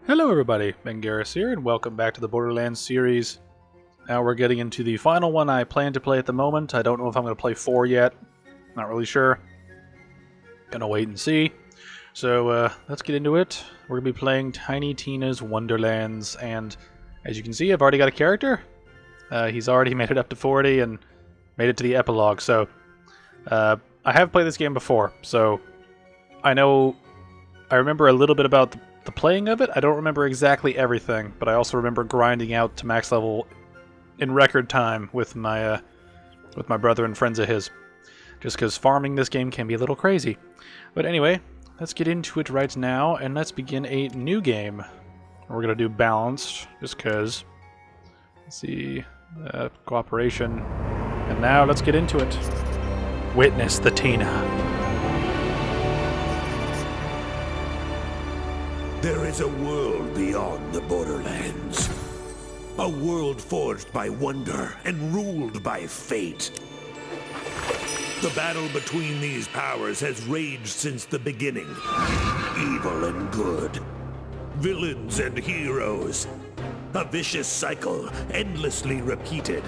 Hello everybody, Ben Garris here, and welcome back to the Borderlands series. Now we're getting into the final one I plan to play at the moment. I don't know if I'm going to play 4 yet. Not really sure. Gonna wait and see. So let's get into it. We're going to be playing Tiny Tina's Wonderlands, and as you can see, I've already got a character. He's already made it up to 40 and made it to the epilogue, so I have played this game before, so I remember a little bit about the playing of it. I don't remember exactly everything, but I also remember grinding out to max level in record time with my brother and friends of his. Just because farming this game can be a little crazy. But anyway, let's get into it right now, and let's begin a new game. We're gonna do balanced, just because. Let's see, cooperation, and now let's get into it. Witness the Tina. There is a world beyond the Borderlands. A world forged by wonder and ruled by fate. The battle between these powers has raged since the beginning. Evil and good. Villains and heroes. A vicious cycle, endlessly repeated.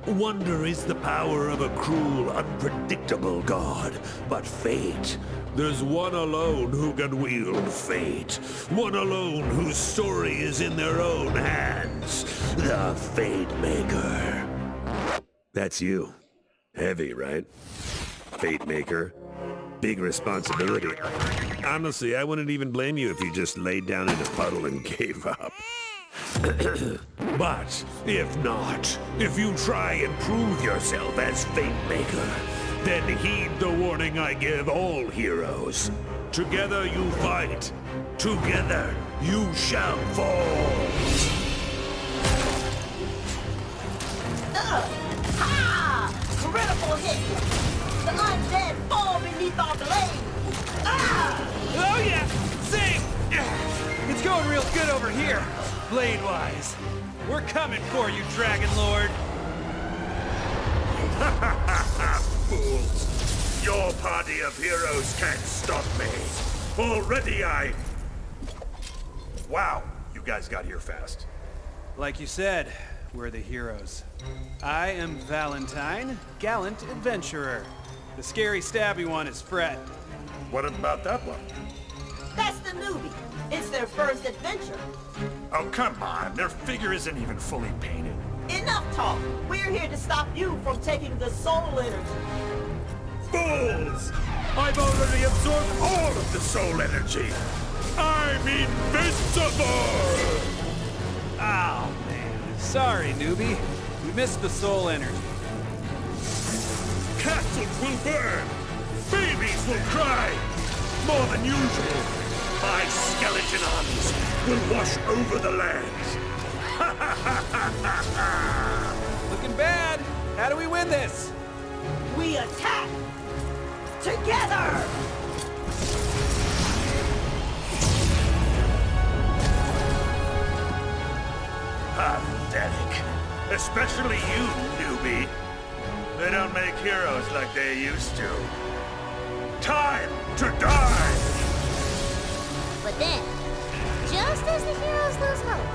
Wonder is the power of a cruel, unpredictable god. But fate, there's one alone who can wield fate. One alone whose story is in their own hands. The Fate Maker. That's you. Heavy, right? Fate Maker. Big responsibility. Honestly, I wouldn't even blame you if you just laid down in a puddle and gave up. But if not, if you try and prove yourself as Fate Maker, then heed the warning I give all heroes. Together you fight. Together you shall fall. Ha! Critical hit! The undead fall beneath our blade! Ah! Oh yeah! Sing! It's going real good over here, blade-wise. We're coming for you, Dragon Lord. Fools! Your party of heroes can't stop me. Already Wow, you guys got here fast. Like you said, we're the heroes. I am Valentine, gallant adventurer. The scary stabby one is Fred. What about that one? That's the newbie. It's their first adventure. Oh, come on. Their figure isn't even fully painted. Enough talk. We're here to stop you from taking the soul energy. Fools! I've already absorbed all of the soul energy. I'm invincible! Oh, man. Sorry, newbie. We missed the soul energy. Castles will burn. Babies will cry. More than usual. My skeleton armies will wash over the lands. Looking bad. How do we win this? We attack! Together! Pathetic. Especially you, newbie. They don't make heroes like they used to. Time to die! But then, just as the heroes lose hope,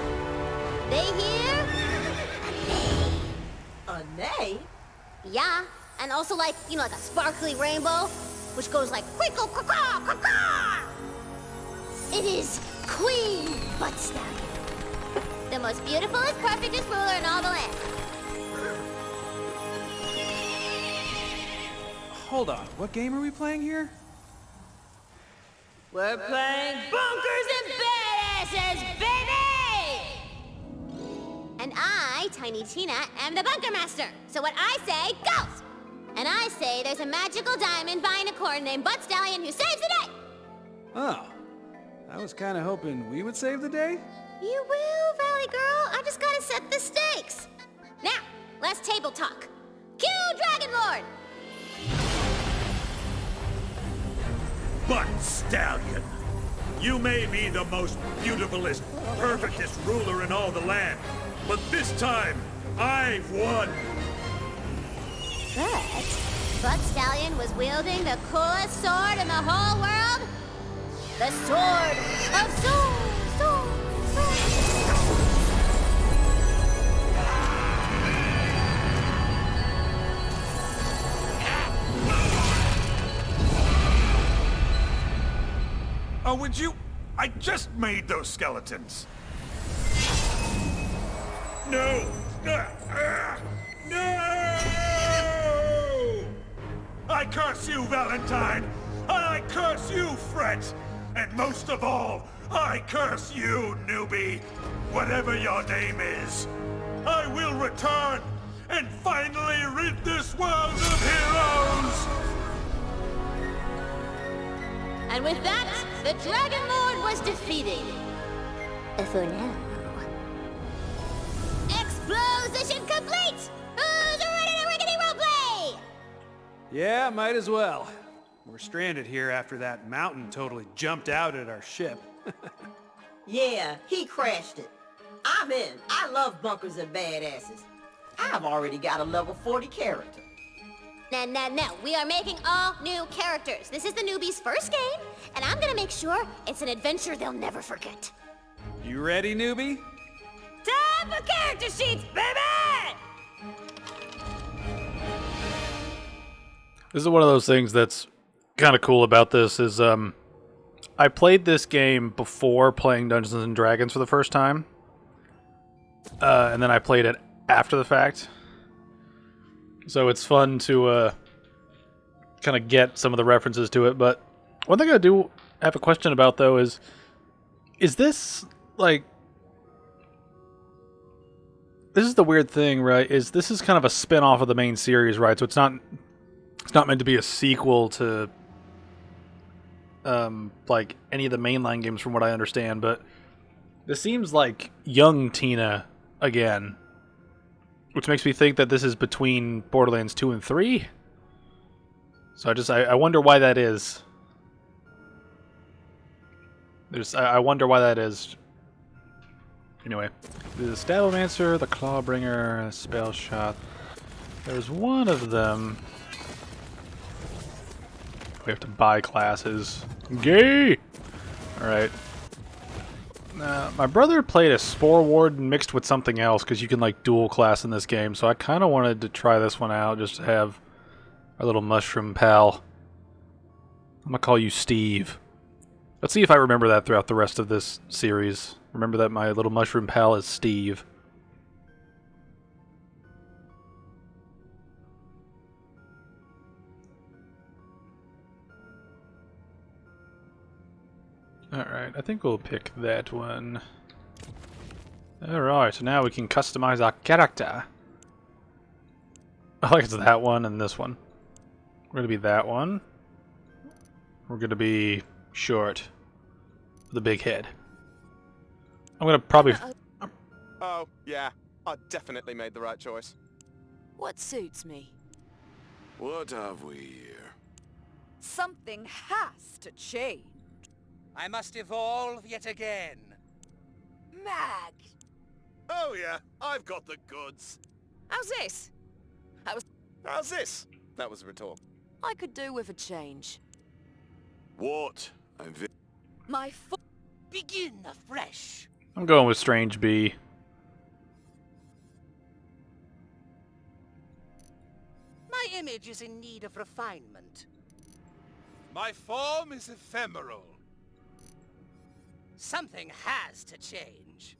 they hear A neigh? yeah, and also like a sparkly rainbow, which goes like crinkle caw caw caw. It is Queen Butt Stallion, the most beautifulest, perfectest ruler in all the land. Hold on, what game are we playing here? We're playing bunkers and badasses, baby! And I, Tiny Tina, am the bunker master. So what I say goes. And I say there's a magical diamond buying a corn named Butt Stallion who saves the day. Oh, I was kind of hoping we would save the day. You will, Valley Girl. I just gotta set the stakes. Now, let's table talk. Cue Dragon Lord! Butt Stallion, you may be the most beautifulest, perfectest ruler in all the land, but this time, I've won. But Butt Stallion was wielding the coolest sword in the whole world. The Sword of Soul! Oh, would you? I just made those skeletons. No! No! I curse you, Valentine! I curse you, Fret! And most of all, I curse you, newbie! Whatever your name is, I will return and finally rid this world of heroes! And with that, the Dragon Lord was defeated. For now. Exposition complete! Who's ready to rickety roleplay? Yeah, might as well. We're stranded here after that mountain totally jumped out at our ship. Yeah, he crashed it. I'm in. I love bunkers and badasses. I've already got a level 40 character. No. We are making all new characters. This is the newbie's first game, and I'm gonna make sure it's an adventure they'll never forget. You ready, newbie? Time for character sheets, baby! This is one of those things that's kind of cool about this is I played this game before playing Dungeons and Dragons for the first time. And then I played it after the fact. So it's fun to kind of get some of the references to it. But one thing I do have a question about, though, is this, like... This is the weird thing, right? This is kind of a spin-off of the main series, right? So it's not meant to be a sequel to like any of the mainline games from what I understand, but this seems like young Tina again, which makes me think that this is between Borderlands 2 and 3. So I wonder why that is. I wonder why that is. Anyway, the Stabbomancer, the Clawbringer, Spell Shot. There's one of them. We have to buy classes. Gay! Alright. My brother played a Spore Warden mixed with something else, because you can like dual class in this game, so I kind of wanted to try this one out, just to have our little mushroom pal. I'm gonna call you Steve. Let's see if I remember that throughout the rest of this series. Remember that my little mushroom pal is Steve. Alright, I think we'll pick that one. Alright, so now we can customize our character. I like it's that one and this one. We're gonna be that one. We're gonna be short. With a big head. I'm gonna probably... Oh, yeah. I definitely made the right choice. What suits me? What have we here? Something has to change. I must evolve yet again. Mag! Oh, yeah. I've got the goods. How's this? How's this? That was a retort. I could do with a change. What? My foot. Begin afresh. I'm going with Strange Bee. My image is in need of refinement. My form is ephemeral. Something has to change.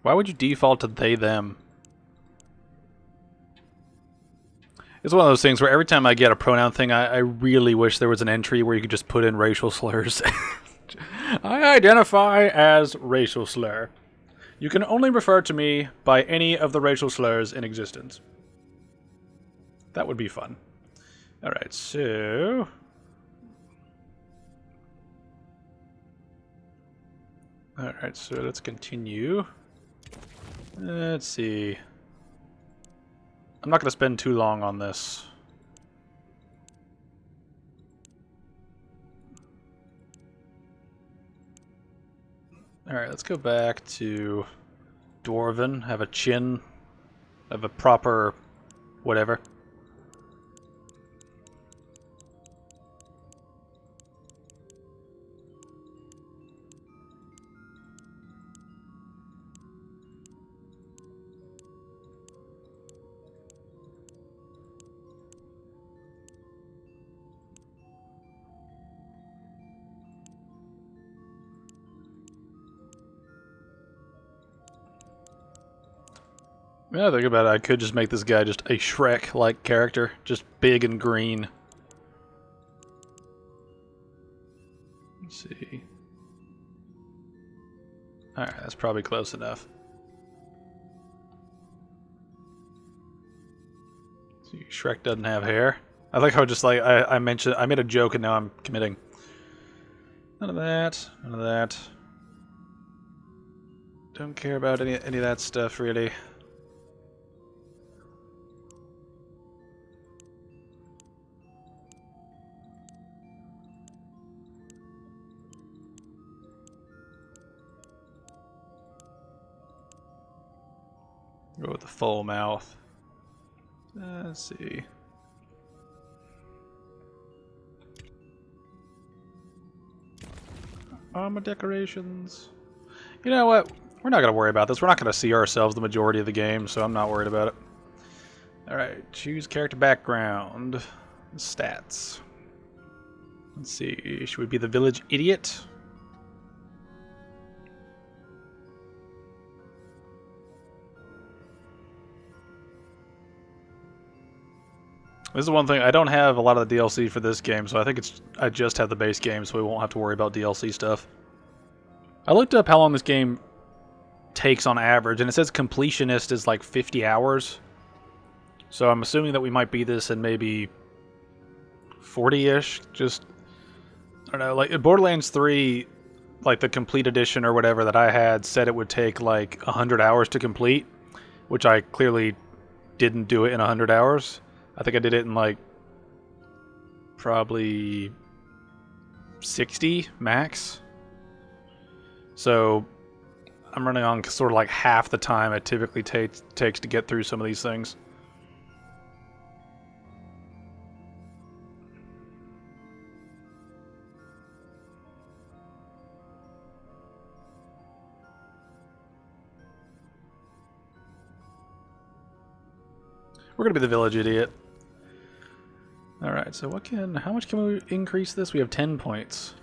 Why would you default to they, them? It's one of those things where every time I get a pronoun thing, I really wish there was an entry where you could just put in racial slurs. I identify as racial slur. You can only refer to me by any of the racial slurs in existence. That would be fun. Alright, so... Alright, so let's continue. Let's see. I'm not going to spend too long on this. Alright, let's go back to Dwarven. Have a chin. Have a proper whatever. Yeah, think about it. I could just make this guy just a Shrek-like character, just big and green. Let's see. Alright, that's probably close enough. See, Shrek doesn't have hair. I like how just like I mentioned, I made a joke and now I'm committing. None of that. None of that. Don't care about any of that stuff really. Go with the full mouth. Let's see. Armor decorations. You know what? We're not going to worry about this. We're not going to see ourselves the majority of the game, so I'm not worried about it. Alright, choose character background. Stats. Let's see. Should we be the village idiot? This is one thing, I don't have a lot of the DLC for this game, so I think I just have the base game, so we won't have to worry about DLC stuff. I looked up how long this game takes on average, and it says completionist is like 50 hours. So I'm assuming that we might beat this in maybe 40-ish, just, I don't know, like Borderlands 3, like the complete edition or whatever that I had said it would take like 100 hours to complete, which I clearly didn't do it in 100 hours. I think I did it in like probably 60 max. So I'm running on sort of like half the time it typically takes to get through some of these things. We're gonna be the village idiot. Alright, so how much can we increase this? We have 10 points.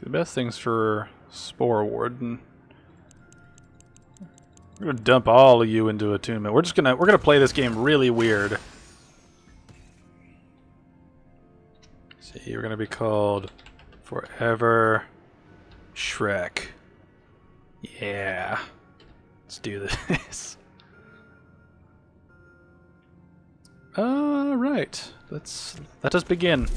The best things for Spore Warden. We're gonna dump all of you into attunement. We're gonna play this game really weird. See, we're gonna be called Forever Shrek. Yeah. Let's do this. Alright. Let us begin.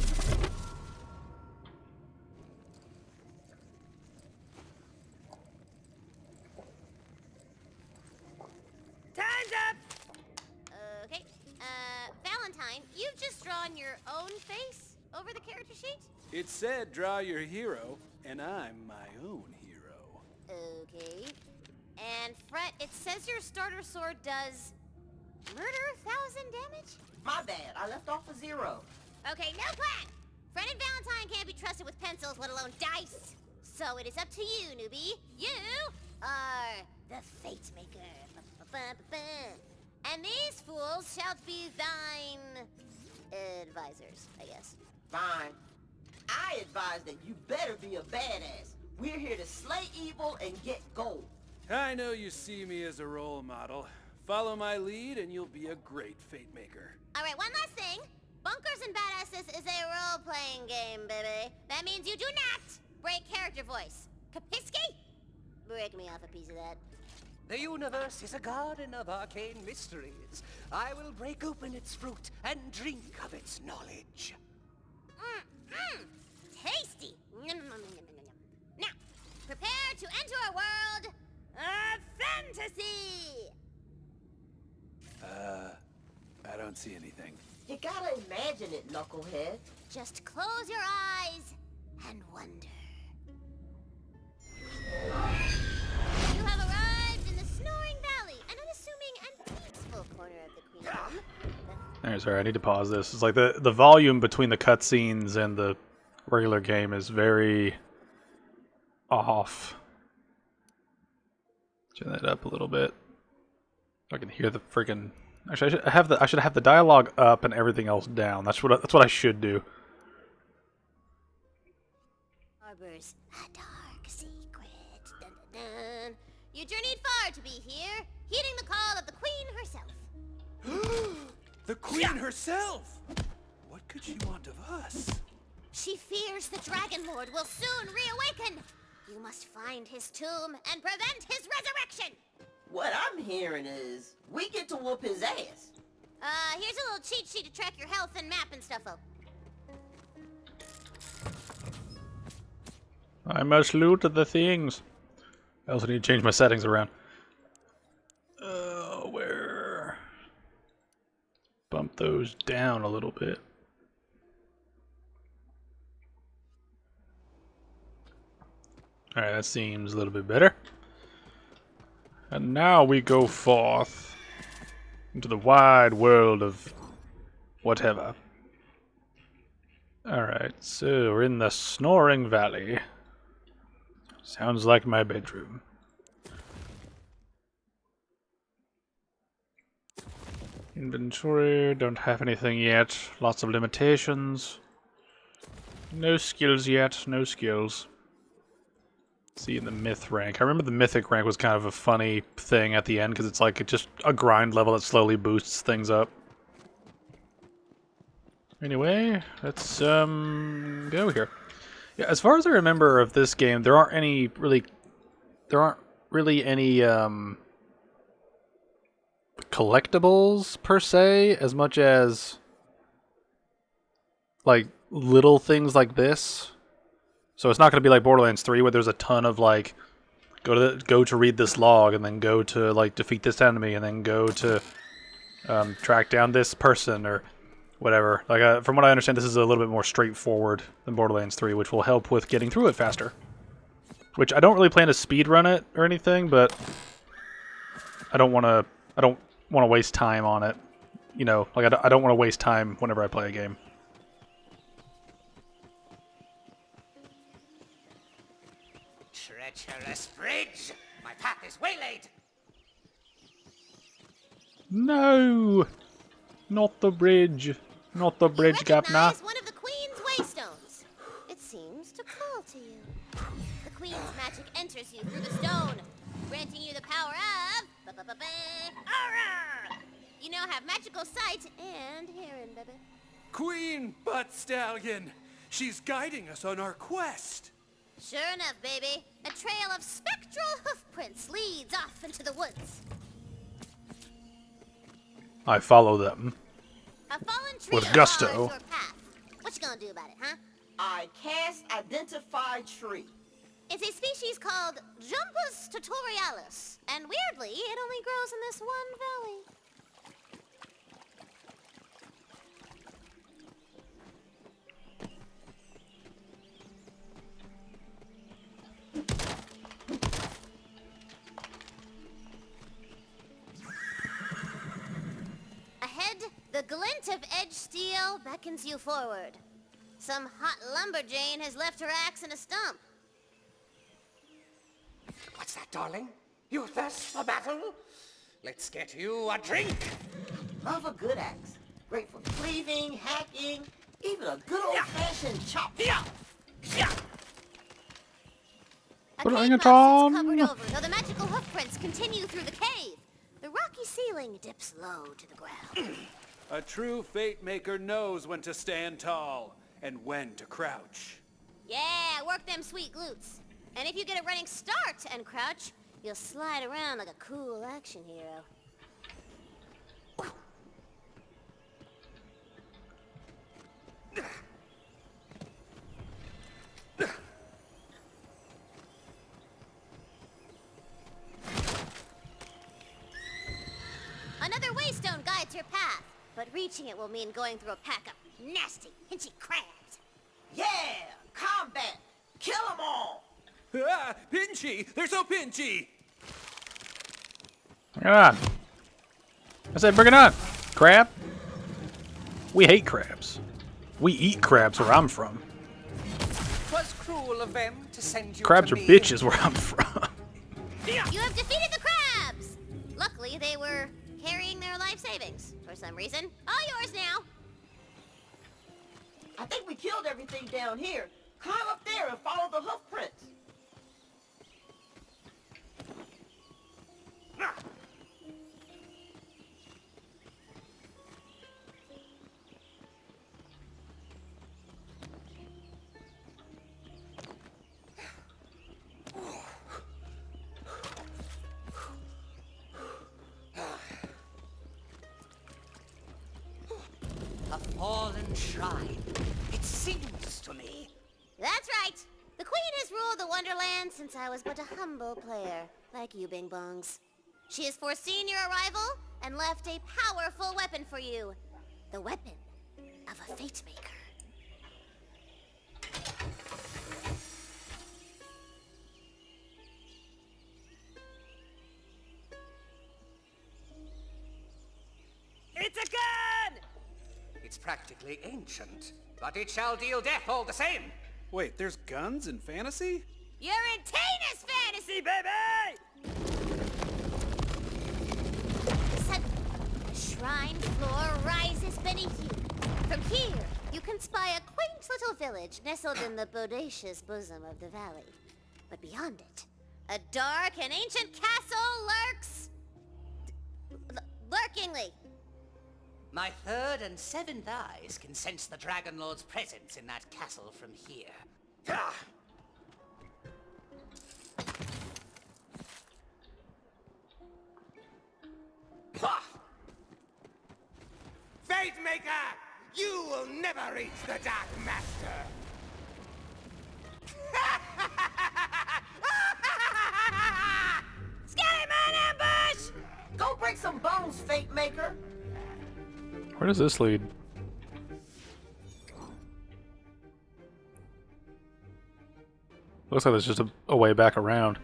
Okay. Valentine, you've just drawn your own face over the character sheet? It said draw your hero, and I'm my own hero. Okay. And Fret, it says your starter sword does murder 1,000 damage? My bad. I left off a 0. Okay, no plan! Fred and Valentine can't be trusted with pencils, let alone dice. So it is up to you, newbie. You are the Fate Maker. And these fools shall be thine advisors, I guess. Fine. I advise that you better be a badass. We're here to slay evil and get gold. I know you see me as a role model. Follow my lead and you'll be a great Fate Maker. Alright, one last thing. Bunkers and Badasses is a role-playing game, baby. That means you do not break character voice. Kapiski? Break me off a piece of that. The universe is a garden of arcane mysteries. I will break open its fruit and drink of its knowledge. Tasty. Now, prepare to enter a world of fantasy. I don't see anything. You gotta imagine it, knucklehead. Just close your eyes and wonder. You have arrived in the Snoring Valley, an unassuming and peaceful corner of the Queendom. Alright, sorry, I need to pause this. It's like the volume between the cutscenes and the regular game is very off. Turn that up a little bit. I can hear the freaking. Actually, I should have the dialogue up and everything else down. That's what I should do. Harbors a dark secret. Dun, dun, dun. You journeyed far to be here, heeding the call of the queen herself. The queen herself! What could she want of us? She fears the Dragon Lord will soon reawaken. You must find his tomb and prevent his resurrection. What I'm hearing is we get to whoop his ass. Here's a little cheat sheet to track your health and map and stuff up. I must loot the things. I also need to change my settings around. Where? Bump those down a little bit. Alright, that seems a little bit better. And now we go forth into the wide world of whatever. Alright, so we're in the Snoring Valley. Sounds like my bedroom. Inventory, don't have anything yet. Lots of limitations. No skills yet, no skills. See in the myth rank. I remember the mythic rank was kind of a funny thing at the end because it's like just a grind level that slowly boosts things up. Anyway, let's go here. Yeah, as far as I remember of this game, there aren't really any collectibles per se, as much as like little things like this. So it's not going to be like Borderlands 3 where there's a ton of like go to read this log and then go to like defeat this enemy and then go to track down this person or whatever. Like from what I understand, this is a little bit more straightforward than Borderlands 3, which will help with getting through it faster. Which I don't really plan to speedrun it or anything, but I don't want to waste time on it. You know, like I don't want to waste time whenever I play a game. Treacherous bridge! My path is waylaid! No! Not the bridge. Not the bridge, Gapna. Recognize one of the Queen's waystones. It seems to call to you. The Queen's magic enters you through the stone, granting you the power of... Aurora! You now have magical sight and hearing, baby. Queen Butt Stallion! She's guiding us on our quest! Sure enough, baby. A trail of spectral hoofprints leads off into the woods. I follow them. A fallen tree With gusto. bars your path. What you gonna do about it, huh? I cast Identify Tree. It's a species called Jumpus tutorialis, and weirdly, it only grows in this one valley. Ahead, the glint of edge steel beckons you forward. Some hot lumberjane has left her axe in a stump. What's that, darling? You thirst for battle? Let's get you a drink! Love a good axe. Great for cleaving, hacking, even a good old-fashioned chop. A Bring cave it mouth on. sits covered over, though the magical hoofprints continue through the cave. The rocky ceiling dips low to the ground. A true fate maker knows when to stand tall and when to crouch. Yeah, work them sweet glutes. And if you get a running start and crouch, you'll slide around like a cool action hero. Another waystone guides your path, but reaching it will mean going through a pack of nasty, hinchy crabs. Yeah! Combat! Kill 'em all! Ah, Pinchy! They're so pinchy! Bring it on. I said bring it on. Crab? We hate crabs. We eat crabs where I'm from. 'Twas cruel of them to send you Crabs to are me. bitches where I'm from. You have defeated the crabs! Luckily, they were carrying their life savings for some reason. All yours now. I think we killed everything down here. Climb up there and follow the hoof prints. A fallen shrine. It seems to me. That's right. The Queen has ruled the Wonderland since I was but a humble player, like you, Bing Bongs. She has foreseen your arrival and left a powerful weapon for you. The weapon of a fate maker. It's a gun! It's practically ancient, but it shall deal death all the same. Wait, there's guns in fantasy? You're in Tina's fantasy, Baby! Suddenly, the shrine floor rises beneath you. From here, you can spy a quaint little village nestled in the bodacious bosom of the valley. But beyond it, a dark and ancient castle lurks... lurkingly. My third and seventh eyes can sense the Dragon Lord's presence in that castle from here. Ah! Ha! Fate Maker! You will never reach the Dark Master! Skellyman ambush! Go break some bones, Fate Maker. Where does this lead? Looks like there's just a way back around.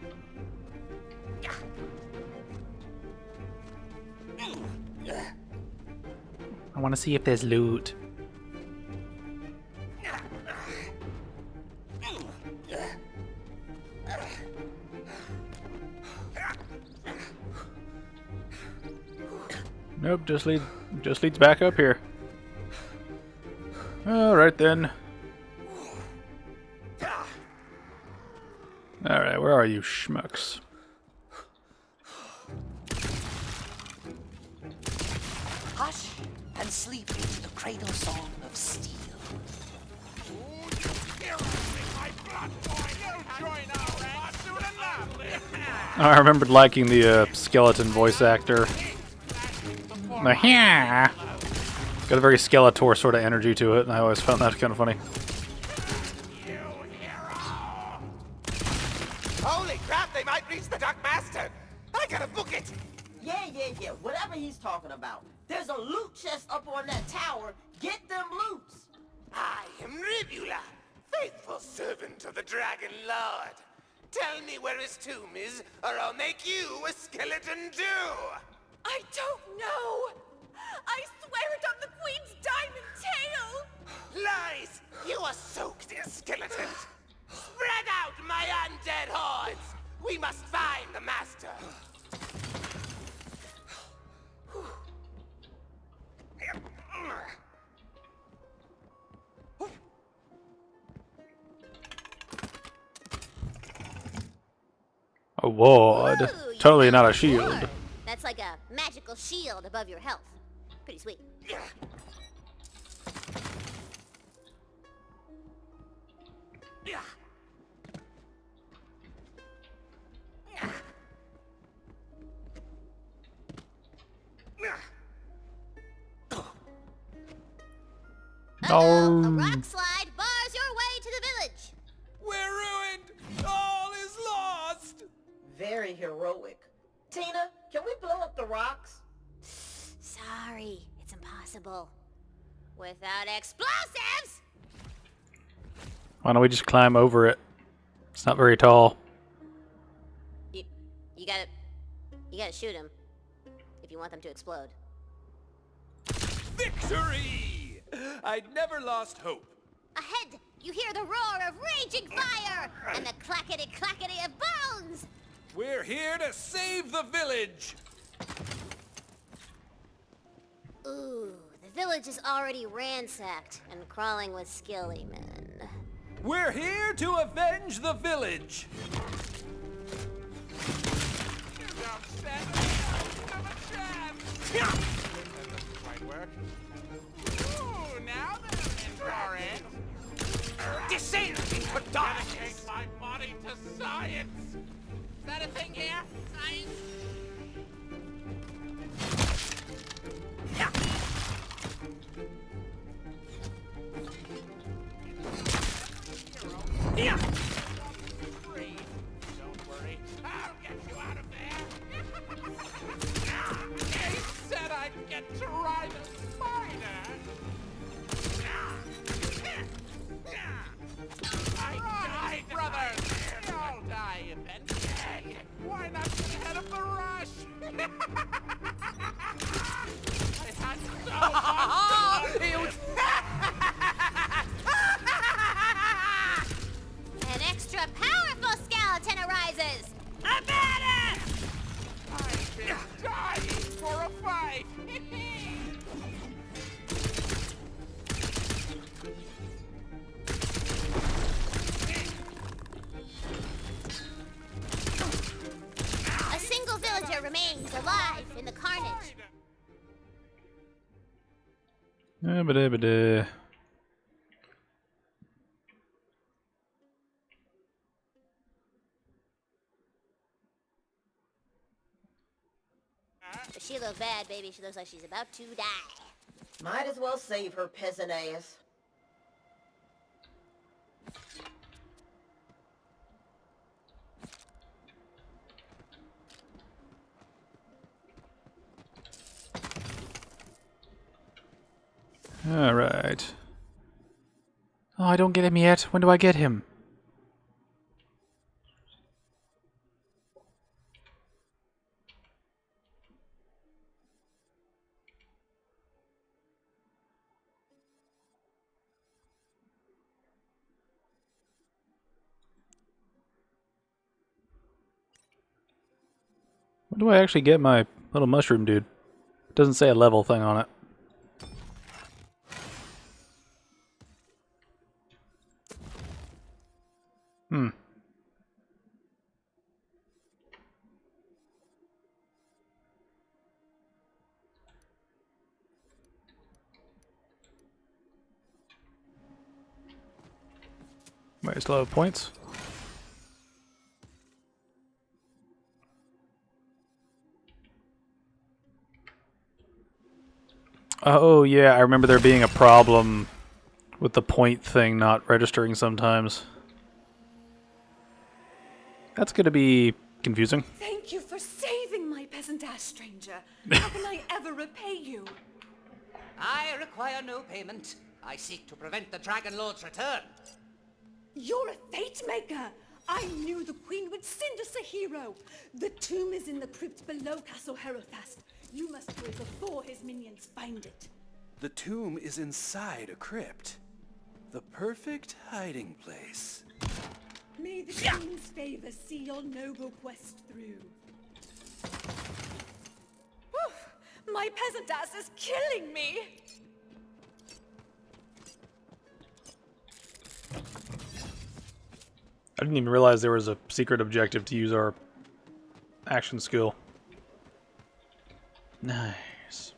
I want to see if there's loot. Nope, just leads back up here. Alright then. Alright, where are you schmucks? Hush and sleep into the cradle song of steel. I remembered liking the skeleton voice actor. Yeah, got a very Skeletor sort of energy to it, and I always found that kind of funny. Holy crap, they might reach the Dark Master! I gotta book it! Yeah. Whatever he's talking about. There's a loot chest up on that tower. Get them loots. I am Ribula, faithful servant of the Dragon Lord. Tell me where his tomb is, or I'll make you a skeleton too! I don't know. I swear it on the Queen's diamond tail. Lies! You are soaked in skeletons! Spread out, my undead hordes! We must find the Master! A ward. Ooh, you Totally found not a ward. shield. That's like a magical shield above your health. Pretty sweet. Uh-oh, a rock slide bars your way to the village. We're ruined! All is lost! Very heroic. Tina, can we blow up the rocks? Sorry, it's impossible. Without explosives! Why don't we just climb over it? It's not very tall. You gotta shoot them if you want them to explode. Victory! I'd never lost hope. Ahead, you hear the roar of raging fire and the clackety-clackety of bones. We're here to save the village! Ooh, the village is already ransacked and crawling with skilly men. We're here to avenge the village! You don't stand a ghost of a chance! That doesn't quite work. Ooh, now they're in for it. Descend into darkness! Dedicate my body to science! Is that a thing here? Science? Yeah. Free. Don't worry. I'll get you out of there. He said I'd get to ride a spider. I died, brothers. We all die eventually. Why not get ahead of the rush? I had so much to learn. An extra powerful skeleton arises! About it! I've been dying for a fight. A single villager remains alive in the carnage. Ba-da-ba-da. But she looks bad, baby. She looks like she's about to die. Might as well save her peasant ass. Alright. Oh, I don't get him yet. When do I get him? When do I actually get my little mushroom dude? It doesn't say a level thing on it. Hmm. Wait, still have points? Oh yeah, I remember there being a problem with the point thing not registering sometimes. That's gonna be confusing. Thank you for saving my peasant ass, stranger. How can I ever repay you? I require no payment. I seek to prevent the Dragon Lord's return. You're a fate maker. I knew the queen would send us a hero. The tomb is in the crypt below Castle Herofast. You must do it before his minions find it. The tomb is inside a crypt. The perfect hiding place. May the queen's favor see your noble quest through. Whew, my peasant ass is killing me. I didn't even realize there was a secret objective to use our action skill. Nice.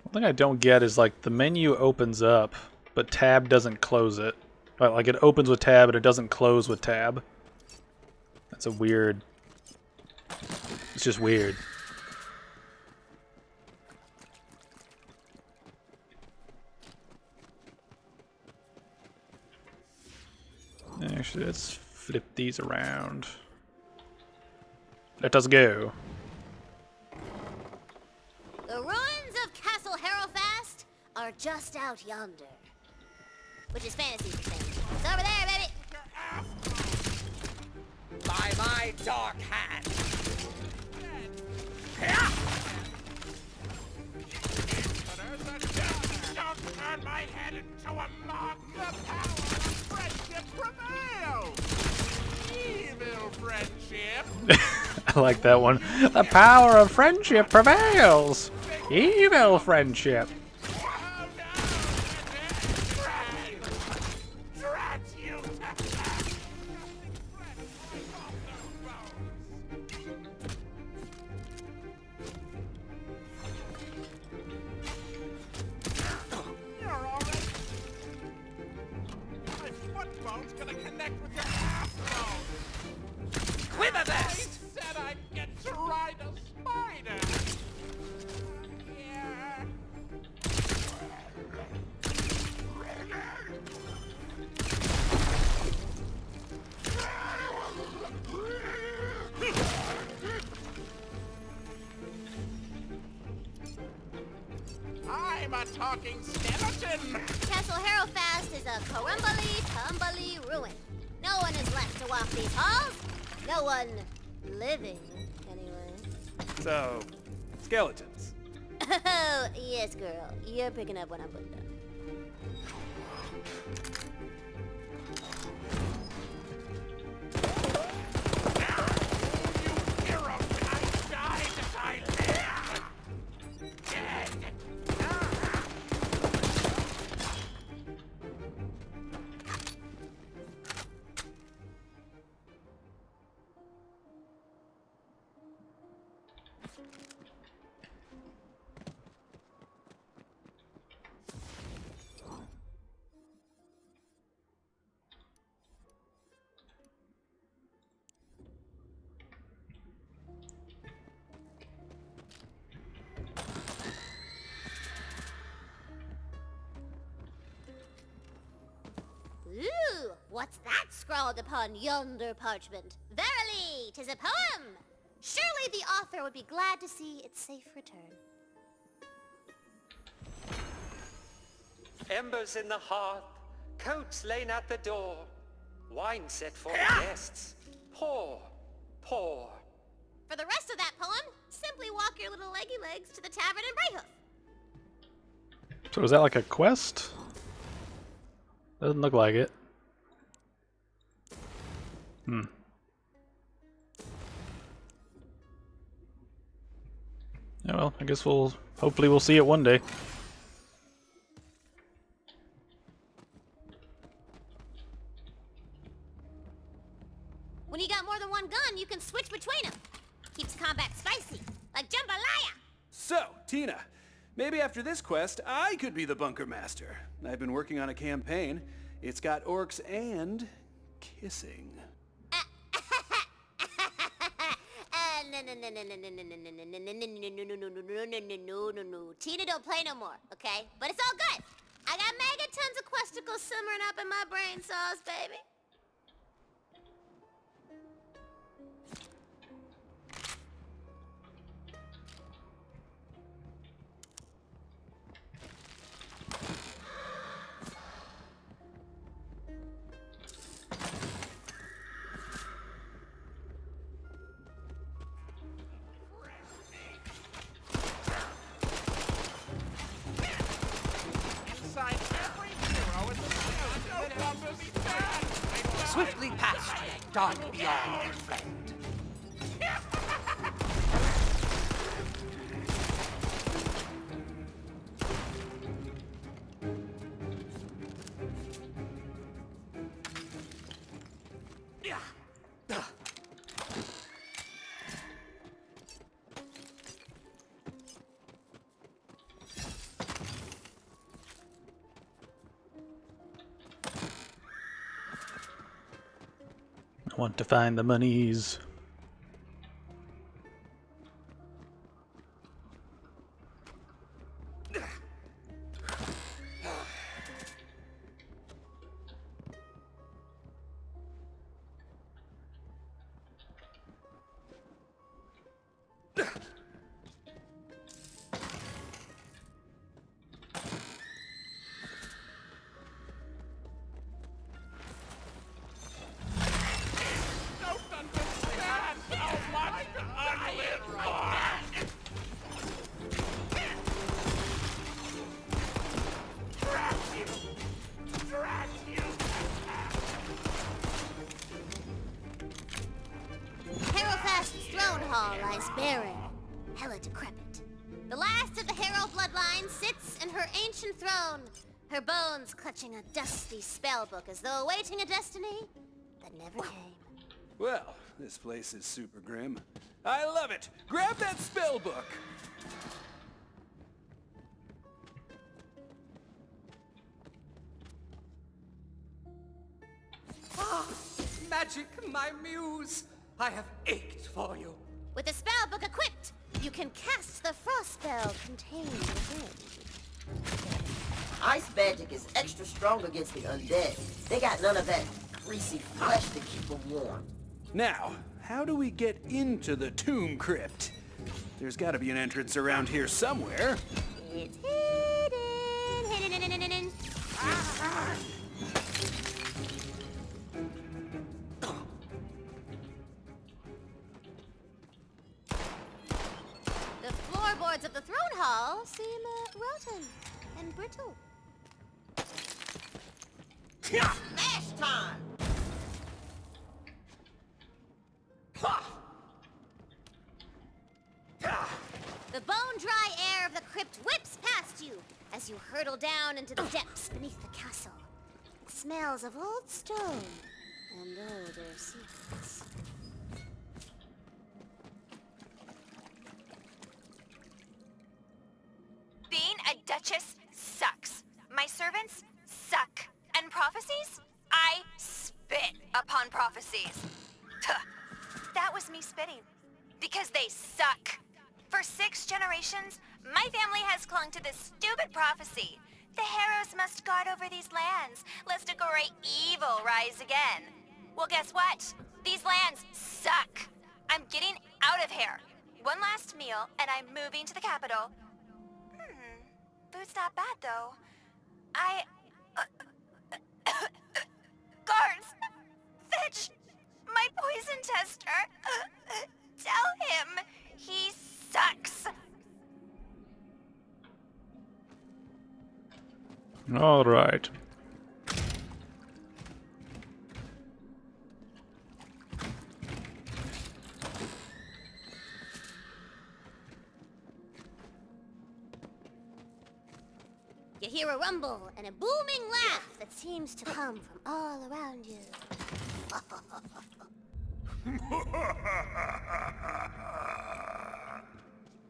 One thing I don't get is like the menu opens up, but tab doesn't close it. Like it opens with tab, but it doesn't close with tab. That's a weird. It's just weird. Actually, let's flip these around. Let us go. The ruins of Castle Herofast are just out yonder. Which is fantasy for things. It's over there, baby! By my dark hand. Don't turn my head into a mock. The power of friendship prevails. Evil friendship. I like that one. The power of friendship prevails. Evil friendship. Oh no! Drat you! You're already. My foot bone's gonna connect with your ass bone. Quiver I best! said I'd get to ride a spider. Yeah. I'm a talking skeleton. Castle Harrowfast is a crumbly, ruin. No one is left to walk these halls. No one living, anyway. So, skeletons. Oh, yes, girl. You're picking up what I'm putting down. You hero, I died as I live. Dead. Ooh, what's that scrawled upon yonder parchment? Verily, 'tis a poem. Surely the author would be glad to see its safe return. Embers in the hearth, coats laid at the door, wine set for the guests. Pour, pour. For the rest of that poem, simply walk your little leggy legs to the tavern in Brighthoof. So is that like a quest? Doesn't look like it. Yeah, well, I guess hopefully we'll see it one day. When you got more than one gun, you can switch between them. Keeps combat spicy, like jambalaya. So, Tina, maybe after this quest, I could be the bunker master. I've been working on a campaign. It's got orcs and kissing. No. Tina don't play no more, okay? But it's all good. I got mega tons of questicles simmering up in my brain sauce, baby. Inside every hero is a skeleton. Don't come to me, Dad. Swiftly past, dark beyond, friend. I want to find the monies. Don't understand. hall lies barren, hella decrepit. The last of the Harrow bloodline sits in her ancient throne, her bones clutching a dusty spellbook as though awaiting a destiny that never came. Well, this place is super grim. I love it! Grab that spell book! Ah, magic, my muse! I have ached for you. With the spellbook equipped, you can cast the frost spell contained within. Ice magic is extra strong against the undead. They got none of that greasy flesh to keep them warm. Now, how do we get into the tomb crypt? There's gotta be an entrance around here somewhere. It's hidden. The floorboards of the throne hall seem rotten and brittle. Smash time! The bone-dry air of the crypt whips past you as you hurtle down into the depths beneath the castle. It smells of old stone and older secrets. Being a duchess sucks. My servants suck. And prophecies? I spit upon prophecies. Tuh. That was me spitting. Because they suck. For 6 generations, my family has clung to this stupid prophecy. The Harrows must guard over these lands, lest a great evil rise again. Well, guess what? These lands suck. I'm getting out of here. One last meal, and I'm moving to the capital. Food's not bad, though. Guards! Fetch my poison tester! Tell him he sucks! All right. You hear a rumble and a booming laugh that seems to come from all around you.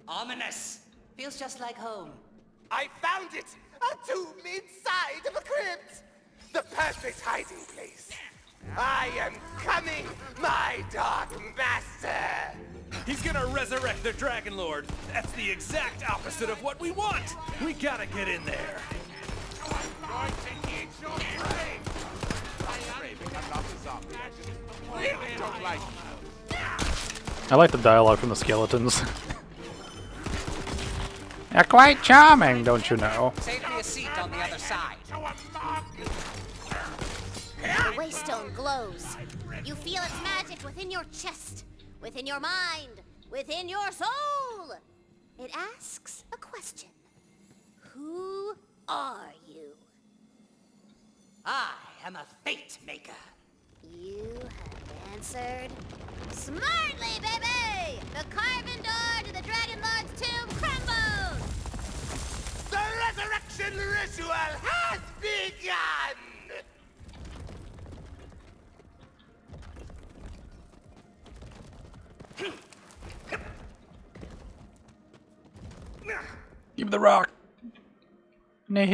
Ominous. Feels just like home. I found it! A tomb inside of a crypt! The perfect hiding place! I am coming, my dark master! He's gonna resurrect the Dragon Lord. That's the exact opposite of what we want. We gotta get in there. Going to eat your brain! I don't like I like the dialogue from the skeletons. They're quite charming, don't you know? Save me a seat on the other side. The waystone glows. You feel its magic within your chest, within your mind, within your soul. It asks a question. Who are you? I am a fate maker. You have answered smartly, baby! The carven door to the Dragon Lord's tomb crumbles! The resurrection ritual has begun! Give me the rock. No.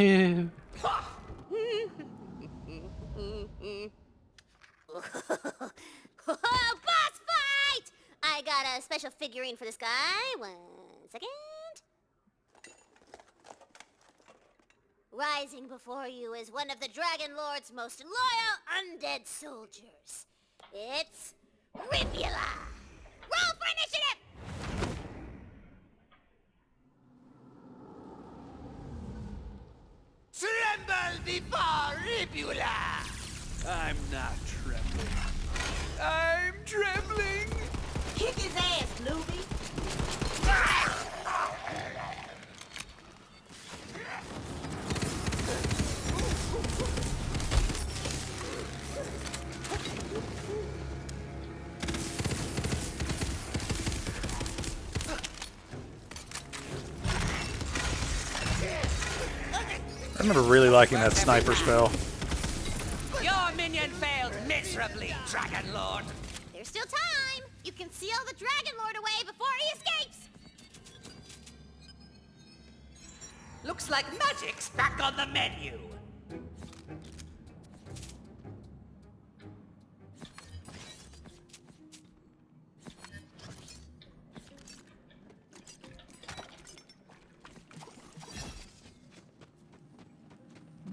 Boss fight! I got a special figurine for this guy. 1 second. Rising before you is one of the Dragon Lord's most loyal undead soldiers. It's Ribula. Roll for initiative! Tremble before Ribula! I'm not trembling. I'm trembling! Kick his ass, newbie! remember really liking that sniper spell. Your minion failed miserably, Dragon Lord. There's still time. You can seal the Dragon Lord away before he escapes. Looks like magic's back on the menu.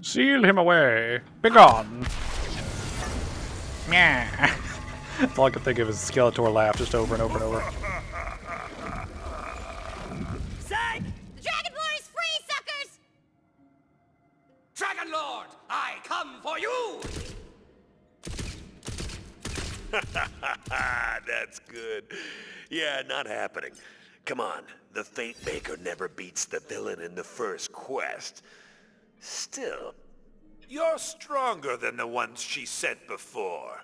Seal him away. Begone. Yeah. That's all I could think of is Skeletor laugh just over and over and over. Psych! The Dragon Lord is free, suckers! Dragon Lord, I come for you! That's good. Yeah, not happening. Come on, the Fate Maker never beats the villain in the first quest. Still, you're stronger than the ones she sent before.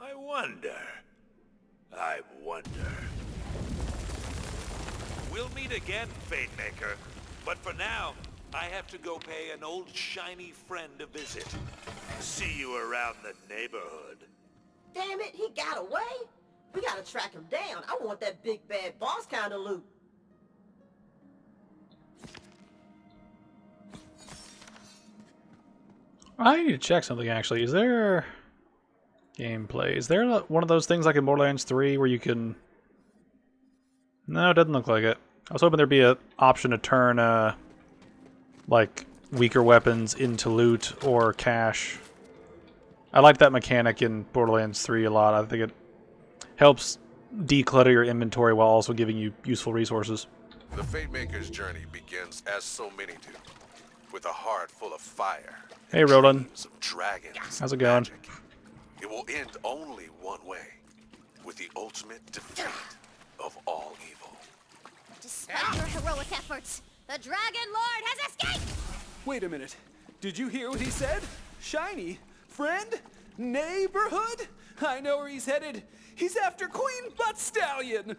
I wonder. We'll meet again, Fate Maker. But for now, I have to go pay an old shiny friend a visit. See you around the neighborhood. Damn it, he got away? We gotta track him down. I want that big bad boss kind of loot. I need to check something actually. Is there gameplay? Is there one of those things like in Borderlands 3 where you can... No, it doesn't look like it. I was hoping there'd be an option to turn like weaker weapons into loot or cash. I like that mechanic in Borderlands 3 a lot. I think it helps declutter your inventory while also giving you useful resources. The Fate Maker's journey begins as so many do, with a heart full of fire. Hey, Roland. Dreams of dragons. How's it going? Magic. It will end only one way, with the ultimate defeat of all evil. Despite your heroic efforts, the Dragon Lord has escaped! Wait a minute. Did you hear what he said? Shiny? Friend? Neighborhood? I know where he's headed. He's after Queen Butt Stallion!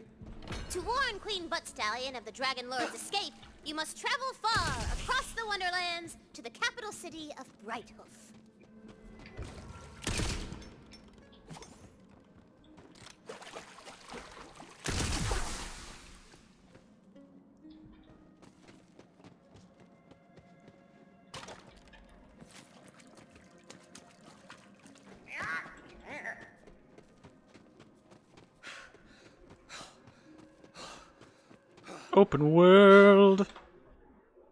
To warn Queen Butt Stallion of the Dragon Lord's escape, you must travel far across the Wonderlands to the capital city of Brighthoof. Open world.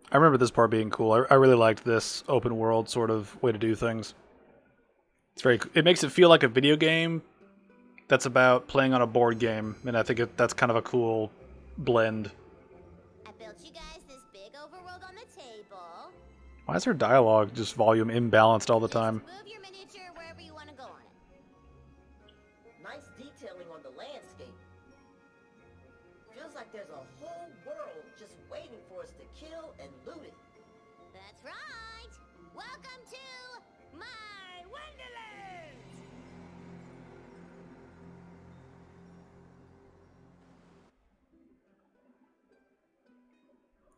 I remember this part being cool. I really liked this open world sort of way to do things. It's very. It makes it feel like a video game that's about playing on a board game, and I think that's kind of a cool blend. I built you guys this big overworld on the table. Why is her dialogue just volume imbalanced all the time? Move your miniature wherever you want to go on it. Nice detailing on the landscape. Feels like there's a whole world just waiting for us to kill and loot it. That's right! Welcome to my Wonderlands!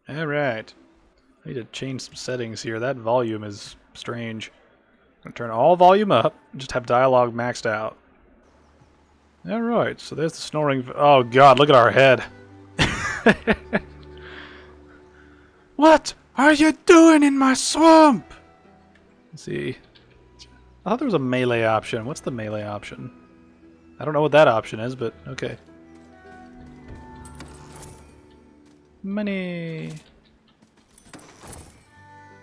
Alright. I need to change some settings here. That volume is strange. I'm going to turn all volume up and just have dialogue maxed out. Alright, so there's the snoring. Oh god, look at our head. What are you doing in my swamp? Let's see. I thought there was a melee option. What's the melee option? I don't know what that option is, but okay. Money.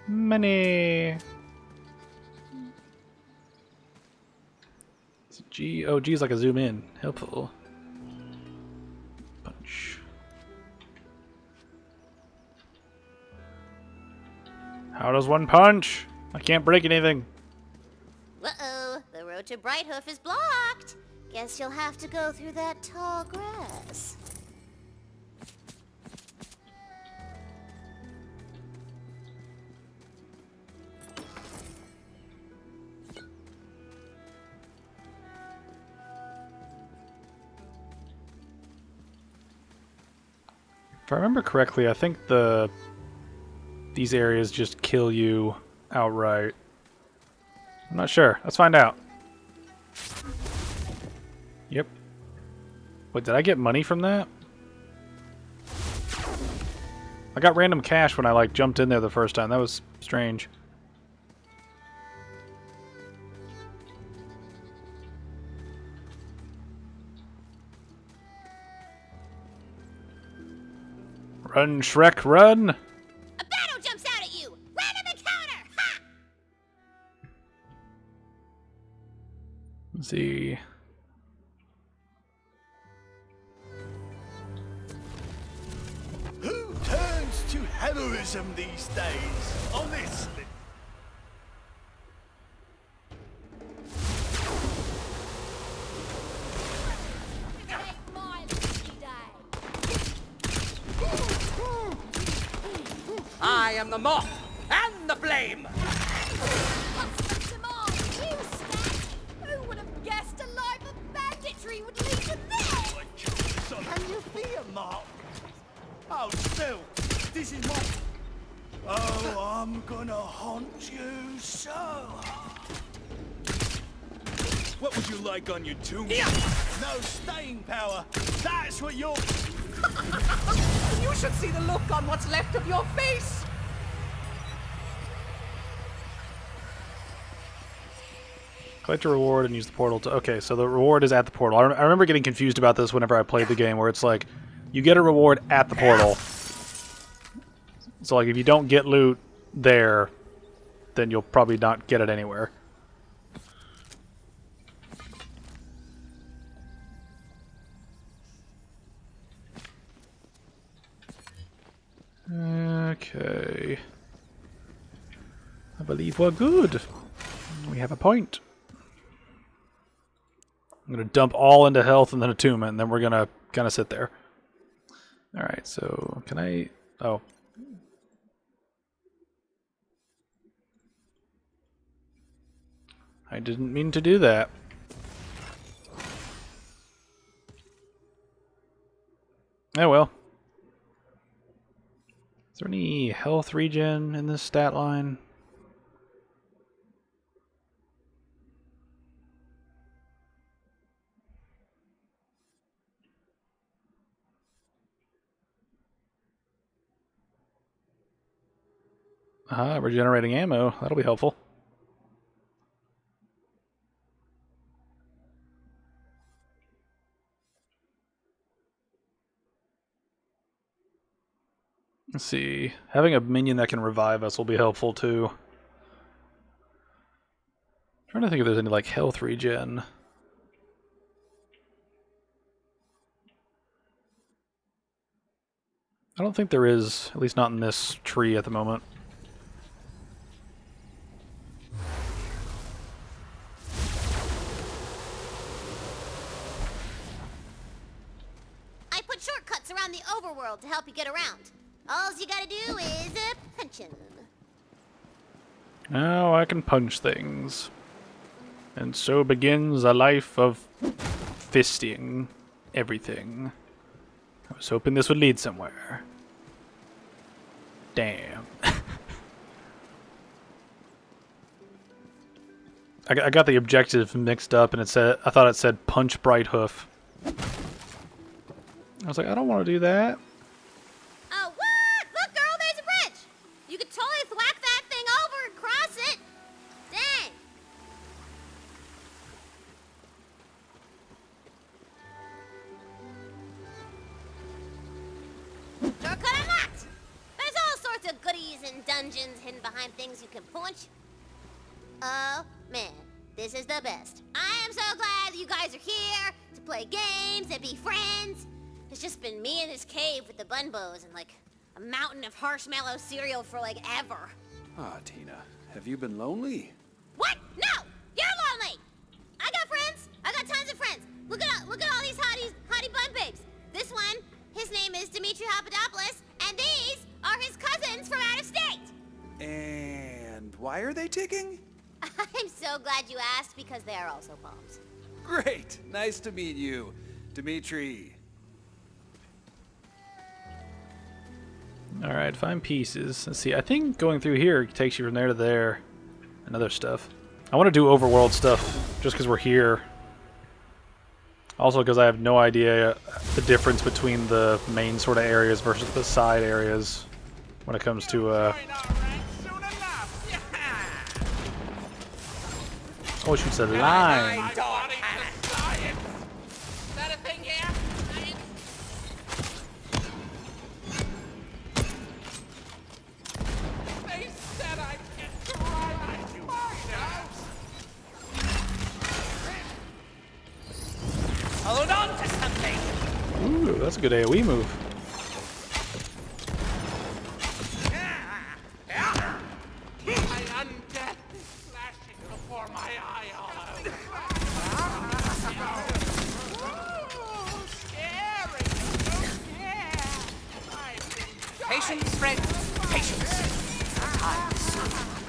Money. It's G. Oh, G is like a zoom in. Helpful. Punch. How does one punch? I can't break anything. Uh-oh, the road to Brighthoof is blocked. Guess you'll have to go through that tall grass. If I remember correctly, I think the these areas just kill you outright. I'm not sure. Let's find out. Yep. Wait, did I get money from that? I got random cash when I like jumped in there the first time. That was strange. Run, Shrek, run! A battle jumps out at you! Random encounter! Ha! Let's see. Who turns to heroism these days? Honestly. Ain't my lucky day. I am the moth and the flame. Who would have guessed a life of banditry would lead to this? Can you be a mark? Oh, still, this is my... Oh, I'm gonna haunt you so hard. What would you like on your tomb? Yeah. No staying power. That's what you're... You should see the look on what's left of your face. Collect a reward and use the portal to... Okay, so the reward is at the portal. I remember getting confused about this whenever I played the game, where it's like, you get a reward at the portal. So, like, if you don't get loot there, then you'll probably not get it anywhere. Okay. I believe we're good. We have a point. I'm going to dump all into health and then attunement, and then we're going to kind of sit there. Alright, so can I... Oh. I didn't mean to do that. Oh well. Is there any health regen in this stat line? Regenerating ammo. That'll be helpful. Let's see. Having a minion that can revive us will be helpful too. I'm trying to think if there's any like health regen. I don't think there is, at least not in this tree at the moment. I put shortcuts around the overworld to help you get around. All you gotta do is punch 'em. Now I can punch things. And so begins a life of fisting everything. I was hoping this would lead somewhere. Damn. I got the objective mixed up, and it said I thought it said punch Bright Hoof. I was like, I don't want to do that. Oh, what? Look, girl, there's a bridge. You could totally thwack that thing over and cross it. Dang. Shortcut unlocked. There's all sorts of goodies and dungeons hidden behind things you can punch. Oh, man, this is the best. I am so glad that you guys are here to play games and be friends. It's just been me in this cave with the bunbows and like a mountain of marshmallow cereal for like ever. Ah, Tina, have you been lonely? What? No! You're lonely! I got friends! I got tons of friends! Look at all these hottie bun babes! This one, his name is Dimitri Papadopoulos, and these are his cousins from out of state! And why are they ticking? I'm so glad you asked because they are also poms. Great! Nice to meet you, Dimitri. Alright, find pieces. Let's see, I think going through here takes you from there to there and other stuff. I want to do overworld stuff just because we're here. Also because I have no idea the difference between the main sort of areas versus the side areas when it comes to oh, it shoots a line. Hold on to something! Ooh, that's a good AoE move. My undead is flashing before my eye all over. Ooh, scary! So Patience, friend. Patience. Time to see.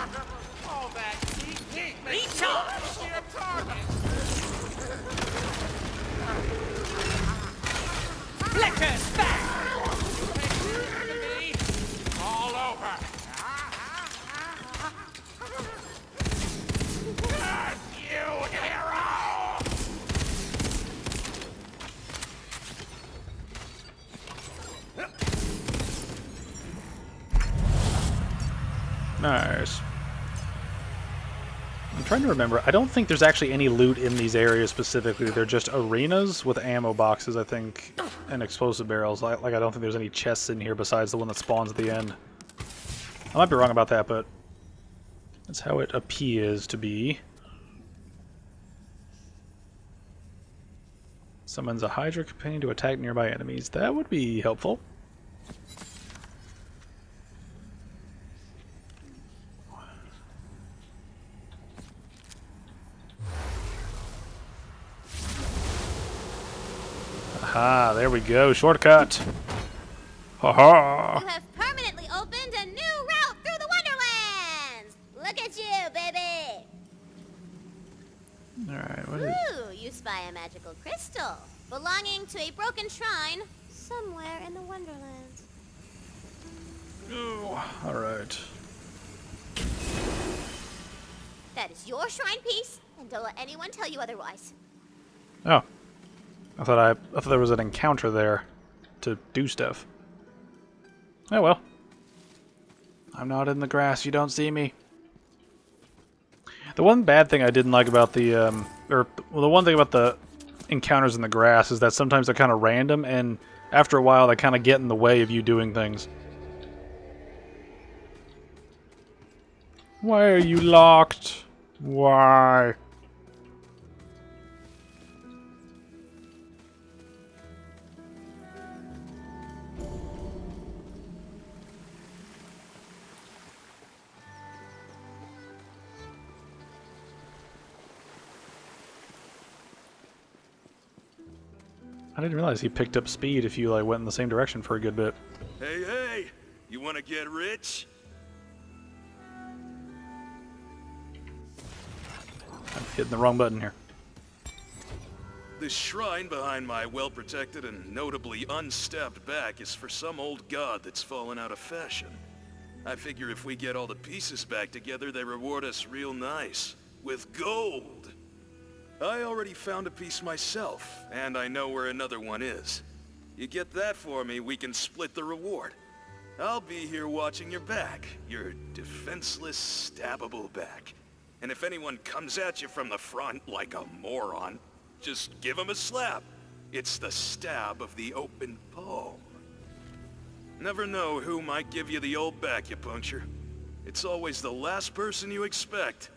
all that heat Recharge! to your target. Flecker's back! All over. Curse you, hero! Nice. I'm trying to remember. I don't think there's actually any loot in these areas specifically. They're just arenas with ammo boxes, I think, and explosive barrels. Like I don't think there's any chests in here besides the one that spawns at the end. I might be wrong about that, but that's how it appears to be. Summons a Hydra companion to attack nearby enemies. That would be helpful. Aha, there we go. Shortcut. Ha-ha. You have permanently opened a new route through the Wonderlands! Look at you, baby! Alright, what is... Ooh, you spy a magical crystal belonging to a broken shrine somewhere in the Wonderlands. Ooh, alright. That is your shrine piece, and don't let anyone tell you otherwise. Oh. I thought there was an encounter there to do stuff. Oh well. I'm not in the grass, you don't see me. The one bad thing I didn't like about the the one thing about the encounters in the grass is that sometimes they're kind of random, and after a while they kind of get in the way of you doing things. Why are you locked? Why? I didn't realize he picked up speed if you like went in the same direction for a good bit. Hey, hey! You want to get rich? I'm hitting the wrong button here. This shrine behind my well-protected and notably unstabbed back is for some old god that's fallen out of fashion. I figure if we get all the pieces back together, they reward us real nice. With gold! I already found a piece myself, and I know where another one is. You get that for me, we can split the reward. I'll be here watching your back, your defenseless, stabbable back. And if anyone comes at you from the front like a moron, just give him a slap. It's the stab of the open palm. Never know who might give you the old acupuncture. It's always the last person you expect.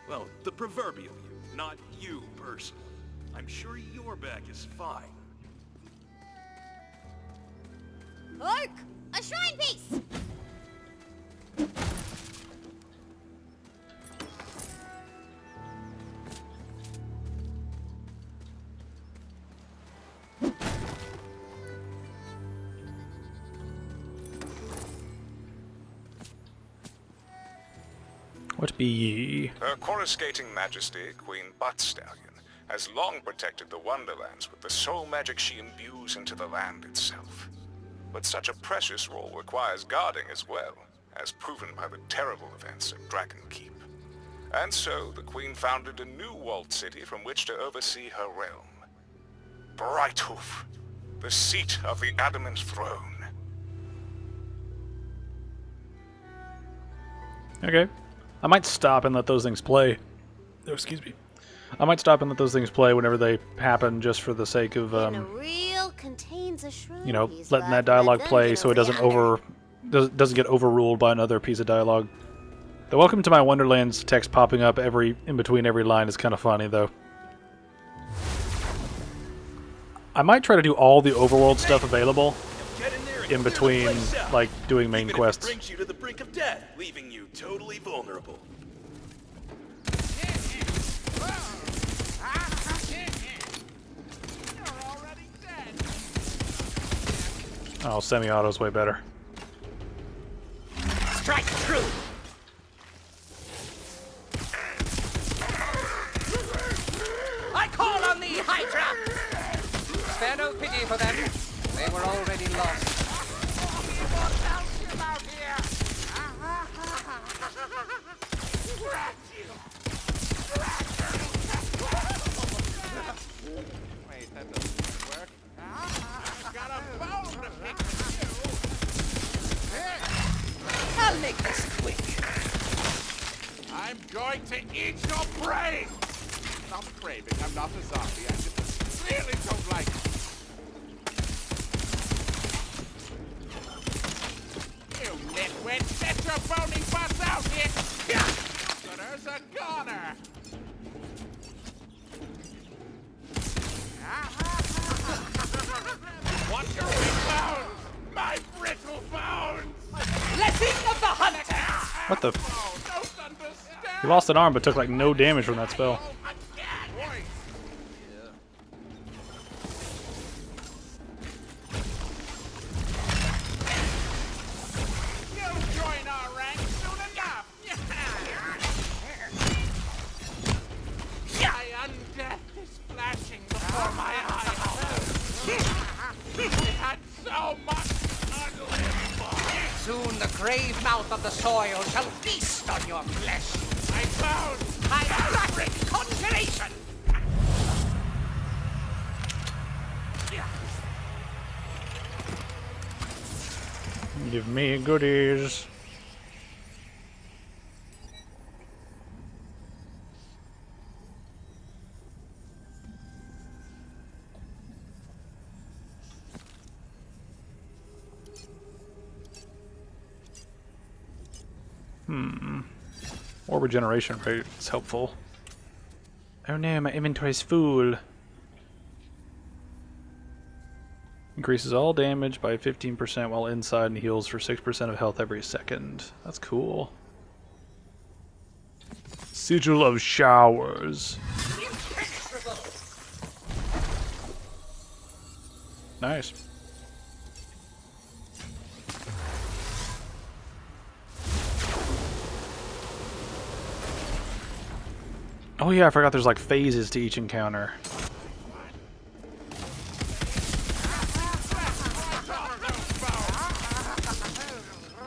Well, the proverbial you, not you personally. I'm sure your back is fine. Orc! A shrine piece! What be ye? Her coruscating majesty, Queen Buttstallion, has long protected the Wonderlands with the soul magic she imbues into the land itself. But such a precious role requires guarding as well, as proven by the terrible events of Dragon Keep. And so, the Queen founded a new walled city from which to oversee her realm. Brighthoof, the seat of the Adamant Throne. Okay. I might stop and let those things play. Oh, excuse me. I might stop and let those things play whenever they happen, just for the sake of, Contains a shroom you know, piece, letting but that dialogue let them play get so it doesn't around doesn't get overruled by another piece of dialogue. The welcome to my Wonderlands text popping up in between every line is kind of funny, though. I might try to do all the overworld stuff available in between, like, doing main quests. It brings you to the brink of death, leaving you totally vulnerable. Oh, semi-auto's way better. Strike true! I call on thee, Hydra! Spare no pity for them. They were already lost. Wait, that doesn't work. I've got a bone to pick with I'll make this quick. you. I'm going to eat your brain! Stop craving. I'm not a zombie. I just really don't like it. You nitwit! Get your bony butts out here! Gooder's a goner! Want your big bones? My brittle bones! Blessing of the hunter! What the? Oh, don't understand! He lost an arm but took, like, no damage from that spell. Boy. You'll join our ranks soon enough! My undeath is flashing before my eyes. It had so much unlivable. Soon the grave mouth of the soil shall feast on your flesh. My bones! Hydraulic conjuration! Give me goodies. More regeneration rate is helpful. Oh no, my inventory's full. Increases all damage by 15% while inside and heals for 6% of health every second. That's cool. Sigil of Showers. Nice. Oh yeah, I forgot there's like phases to each encounter.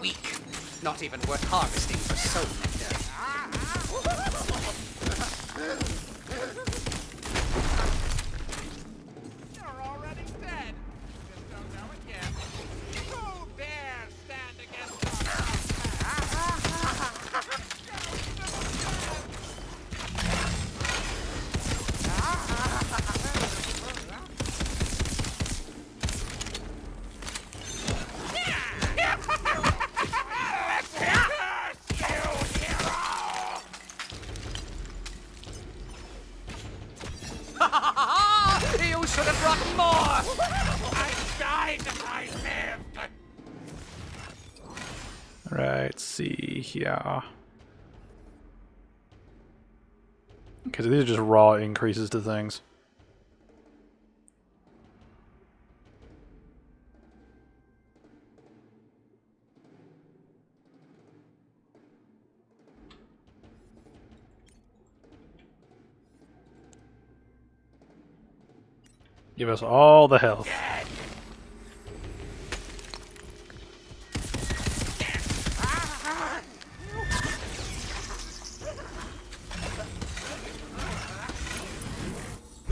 Weak. Not even worth harvesting for soul nectar. You're already dead. Just don't know it yet. Who dares stand against You should have brought more! I died, I lived. Right, see here. Okay, so these are just raw increases to things. Give us all the health.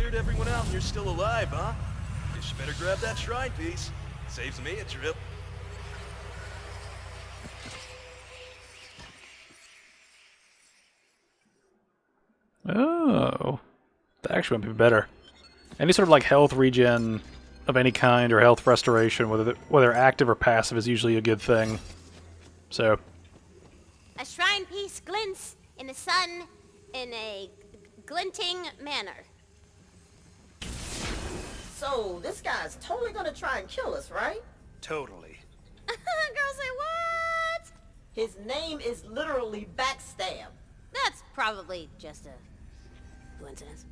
cleared everyone out and you're still alive, huh? Guess you better grab that shrine piece. Saves me a trip. Oh, that actually might be better. Any sort of like health regen of any kind or health restoration, whether active or passive, is usually a good thing. So, A shrine piece glints in the sun in a glinting manner. So, this guy's totally gonna try and kill us, right? Totally. Girl, say what? His name is literally Backstab. That's probably just a coincidence.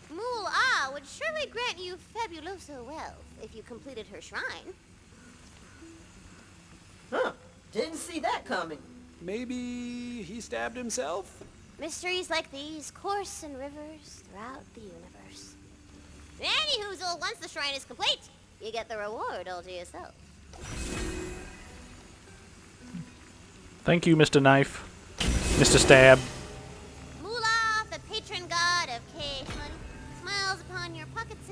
Mool-Ah would surely grant you fabuloso wealth if you completed her shrine. Huh. Didn't see that coming. Maybe he stabbed himself? Mysteries like these course in rivers throughout the universe. Anyhoozle, once the shrine is complete, you get the reward all to yourself. thank you, Mr. Knife. Mr. Stab. Moolah, the patron god of cash money, smiles upon your pockets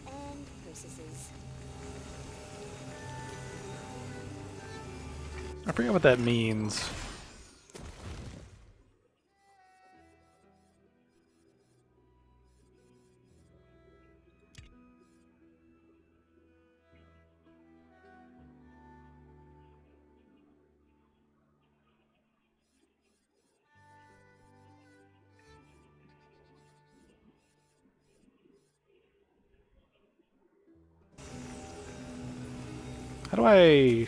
and purses. I forget what that means. How do I...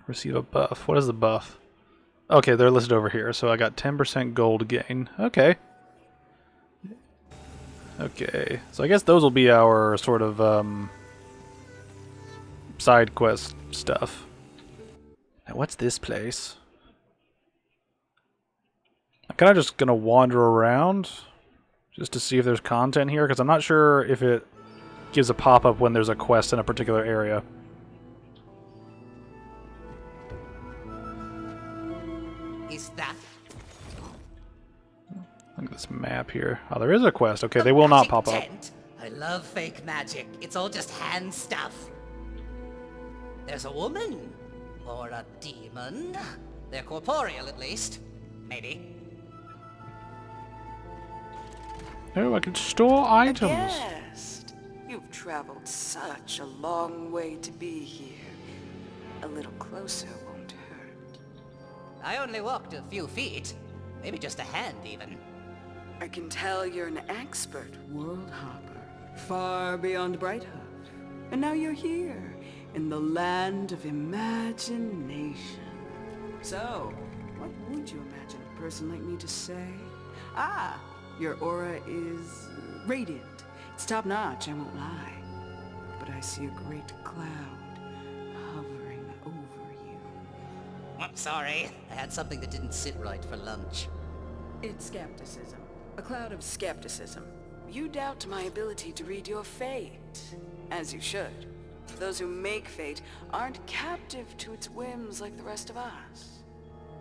Receive a buff. What is the buff? Okay, they're listed over here. So I got 10% gold gain. Okay. Okay. So I guess those will be our sort of side quest stuff. Now what's this place? I'm kind of just going to wander around just to see if there's content here, because I'm not sure if it gives a pop-up when there's a quest in a particular area. Is that Look at this map here. Oh, there is a quest. Okay, they will not magic pop up. tent? I love fake magic. It's all just hand stuff. There's a woman. Or a demon. They're corporeal, at least. Maybe. Oh, I can store items. Guest. You've traveled such a long way to be here. A little closer won't hurt. I only walked a few feet. Maybe just a hand, even. I can tell you're an expert world hopper, far beyond Brighthoof. And now you're here, in the land of imagination. So, what would you imagine a person like me to say? Ah, your aura is radiant. It's top-notch, I won't lie. But I see a great cloud hovering over you. I'm sorry. I had something that didn't sit right for lunch. It's skepticism. A cloud of skepticism. You doubt my ability to read your fate. As you should. Those who make fate aren't captive to its whims like the rest of us.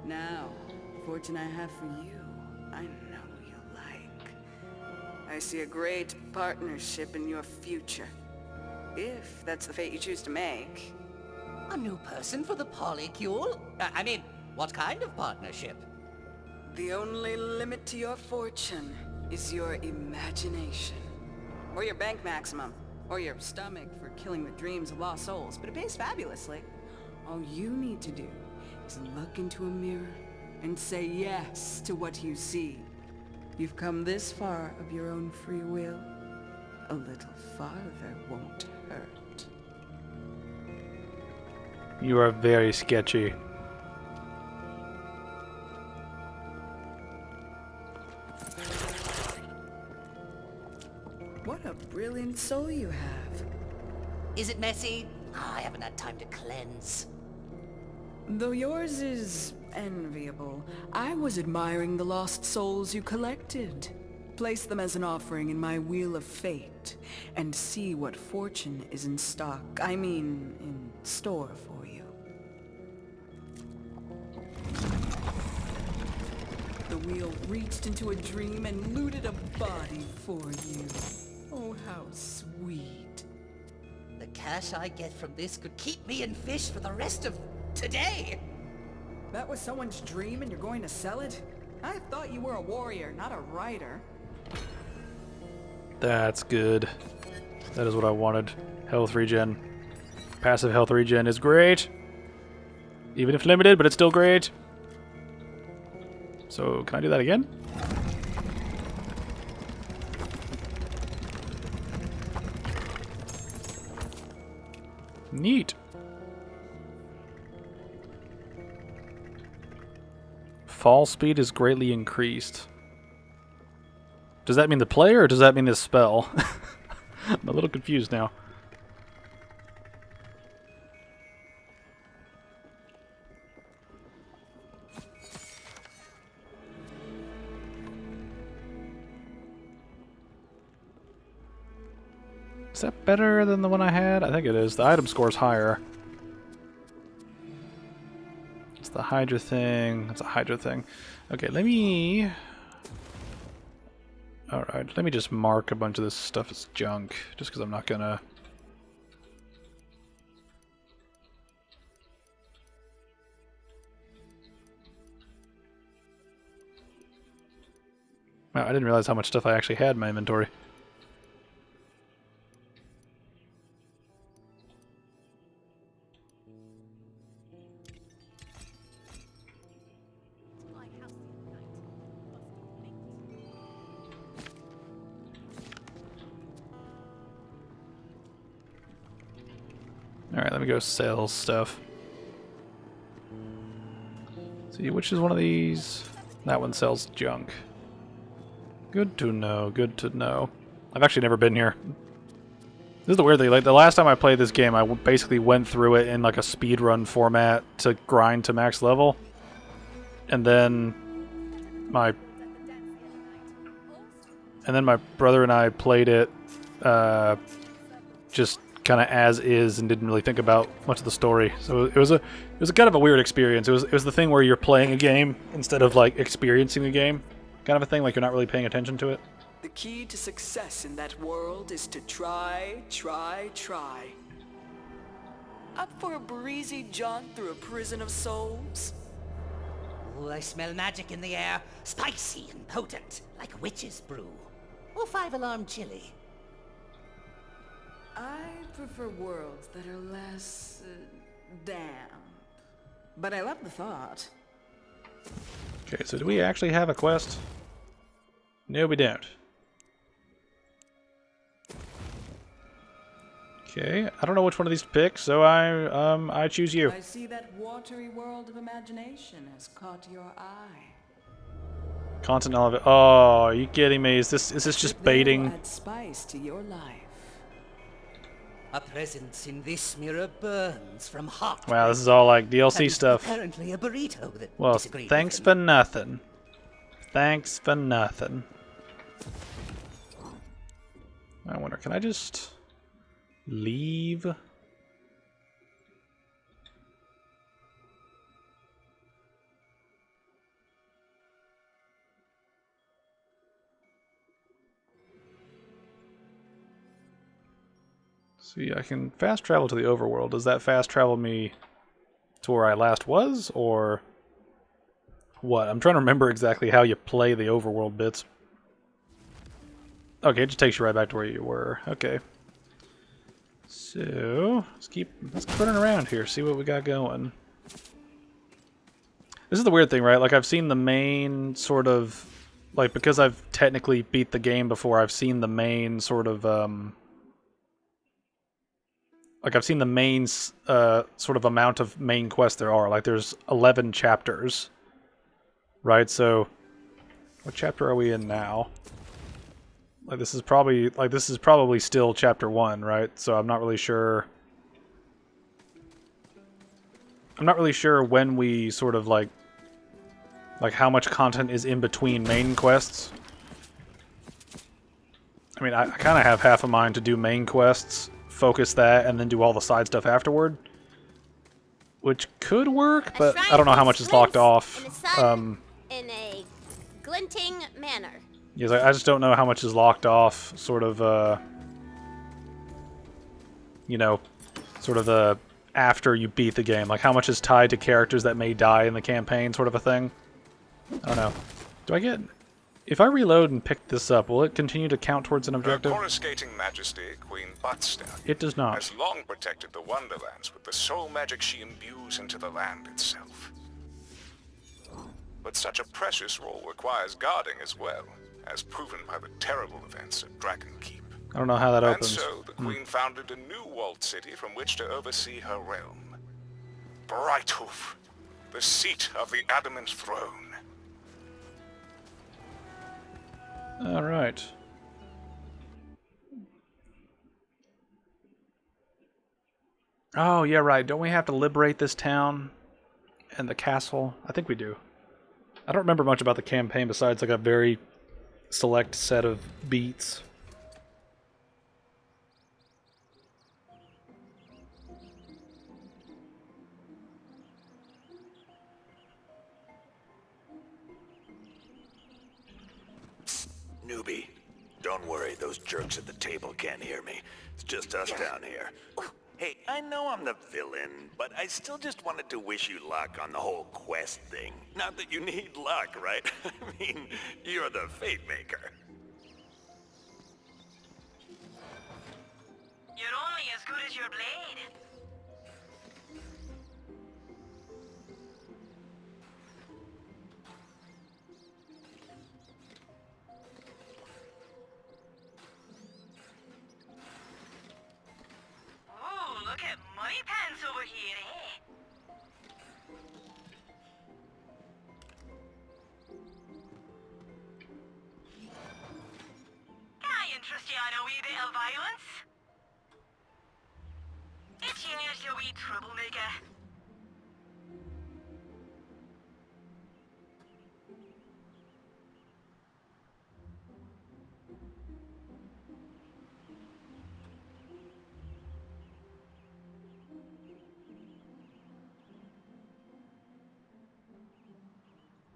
Now, the fortune I have for you, I know you'll like. I see a great partnership in your future. If that's the fate you choose to make. A new person for the polycule? I mean, what kind of partnership? The only limit to your fortune is your imagination. Or your bank maximum. Or your stomach for killing the dreams of lost souls. But it pays fabulously. All you need to do is look into a mirror and say yes to what you see. You've come this far of your own free will. A little farther won't hurt. You are very sketchy. radiant soul you have. Is it messy? Oh, I haven't had time to cleanse. Though yours is enviable, I was admiring the lost souls you collected. Place them as an offering in my Wheel of Fate, and see what fortune is in stock. I mean, in store for you. The wheel reached into a dream and looted a body for you. Oh, how sweet. The cash I get from this could keep me in fish for the rest of today. That was someone's dream and you're going to sell it? I thought you were a warrior, not a writer. That's good. That is what I wanted. Health regen. Passive health regen is great. Even if limited, but it's still great. So, can I do that again? Neat. Fall speed is greatly increased. Does that mean the player, or does that mean this spell? I'm a little confused now. Is that better than the one I had? I think it is. The item score is higher. It's the Hydra thing. It's a Hydra thing. Okay, let me... Alright, let me just mark a bunch of this stuff as junk, just because I'm not gonna... Wow, I didn't realize how much stuff I actually had in my inventory. Alright, let me go sell stuff. See, which is one of these? That one sells junk. Good to know, good to know. I've actually never been here. This is the weird thing, like the last time I played this game, I basically went through it in like a speedrun format to grind to max level. And then my brother and I played it just kind of as is and didn't really think about much of the story. So it was a kind of a weird experience. It was the thing where you're playing a game instead of like experiencing the game, kind of a thing, like you're not really paying attention to it. The key to success in that world is to try, try, try. Up for a breezy jaunt through a prison of souls? Ooh, I smell magic in the air. Spicy and potent, like a witch's brew. Or 5-alarm chili. I prefer worlds that are less damp. But I love the thought. Okay, so do we actually have a quest? No, we don't. Okay, I don't know which one of these to pick, so I choose you. I see that watery world of imagination has caught your eye. Content elevator. Oh, are you kidding me? Is this just baiting? Add spice to your life. A presence in this mirror burns from heart. Wow, this is all like DLC and stuff. Apparently a burrito that Well, disagreed thanks with for nothing. Thanks for nothing. I wonder, can I just leave? See, I can fast travel to the overworld. Does that fast travel me to where I last was, or what? I'm trying to remember exactly how you play the overworld bits. Okay, it just takes you right back to where you were. Okay. So, let's keep running around here, see what we got going. This is the weird thing, right? Like, I've seen the main sort of... Like, because I've technically beat the game before, I've seen the main sort of, like, I've seen the main sort of amount of main quests there are. Like, there's 11 chapters. Right, so... What chapter are we in now? Like this is probably still chapter 1, right? So I'm not really sure. I'm not really sure when we sort of like how much content is in between main quests. I mean, I kind of have half a mind to do main quests, focus that, and then do all the side stuff afterward. Which could work, but I don't know how much is locked off. In a glinting manner. Yes, I just don't know how much is locked off, sort of, you know, sort of the after you beat the game. Like, how much is tied to characters that may die in the campaign, sort of a thing. I don't know. Do I get... If I reload and pick this up, will it continue to count towards an objective? Her coruscating majesty, Queen Buttstallion, It does not. has long protected the Wonderlands with the soul magic she imbues into the land itself. But such a precious role requires guarding as well, as proven by the terrible events at Dragon Keep. I don't know how that And opens. so, the Queen founded a new walled city from which to oversee her realm. Brighthoof, the seat of the Adamant Throne. Alright. Oh, yeah, right. Don't we have to liberate this town and the castle? I think we do. I don't remember much about the campaign besides like a very select set of beats. Newbie, don't worry, those jerks at the table can't hear me. It's just us down here. Hey, I know I'm the villain, but I still just wanted to wish you luck on the whole quest thing. Not that you need luck, right? I mean, you're the fate maker. You're only as good as your blade. Oh, look at Money Pants over here, eh? Can I interest you in a wee bit of violence? It's yours, you wee troublemaker.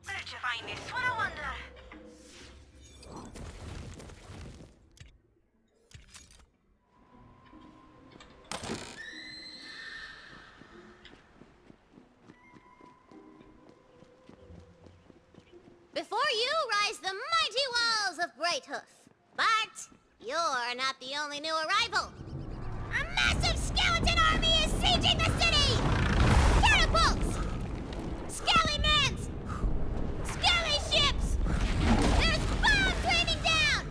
Where'd you find this one, I wonder? Before you rise the mighty walls of Brighthoof. But you're not the only new arrival. A massive skeleton army is sieging the city! Catapults! Scallymans! Skelly ships! There's bombs raining down!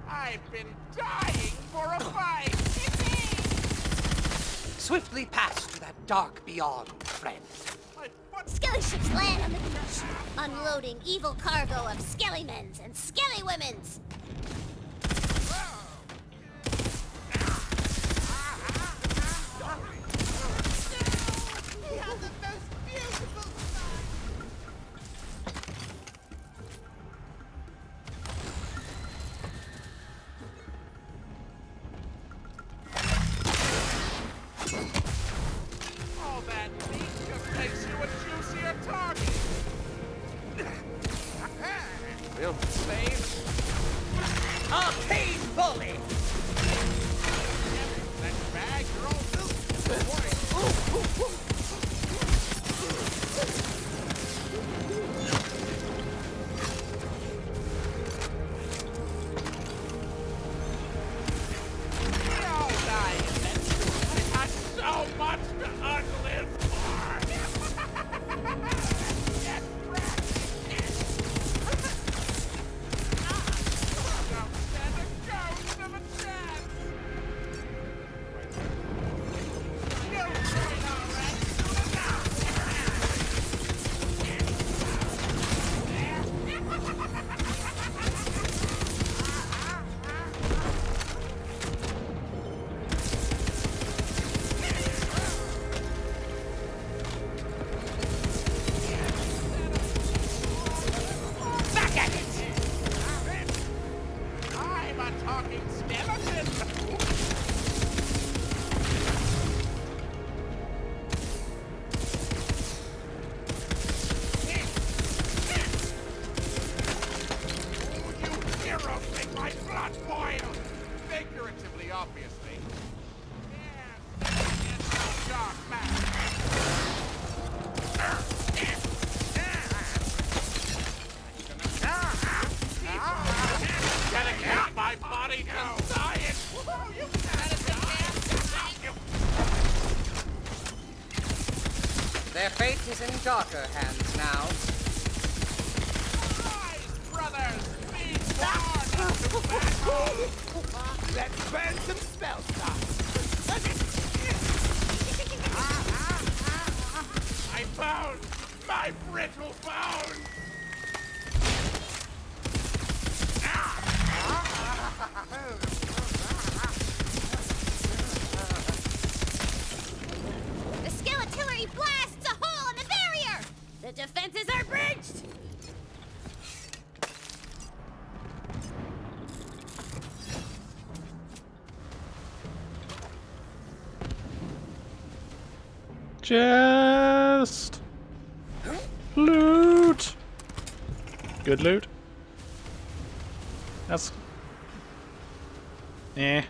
I've been dying for a fight. Swiftly pass to that dark beyond, friend. Skelly ships land on the beach, unloading evil cargo of skellymens and skellywomens. All that meat just makes you a juicier target. We'll be saved. Arcane volley! That bag, you're all We all die eventually. It has so much to live for. Get don't stand a ghost of a chance. Their fate is in darker hands now. Brothers, be warned! Let's burn some spell stuff. I found my brittle bone! The skeletilary blasts a hole in the barrier! The defenses are breached! Chest! Loot! Good loot. That's... eh.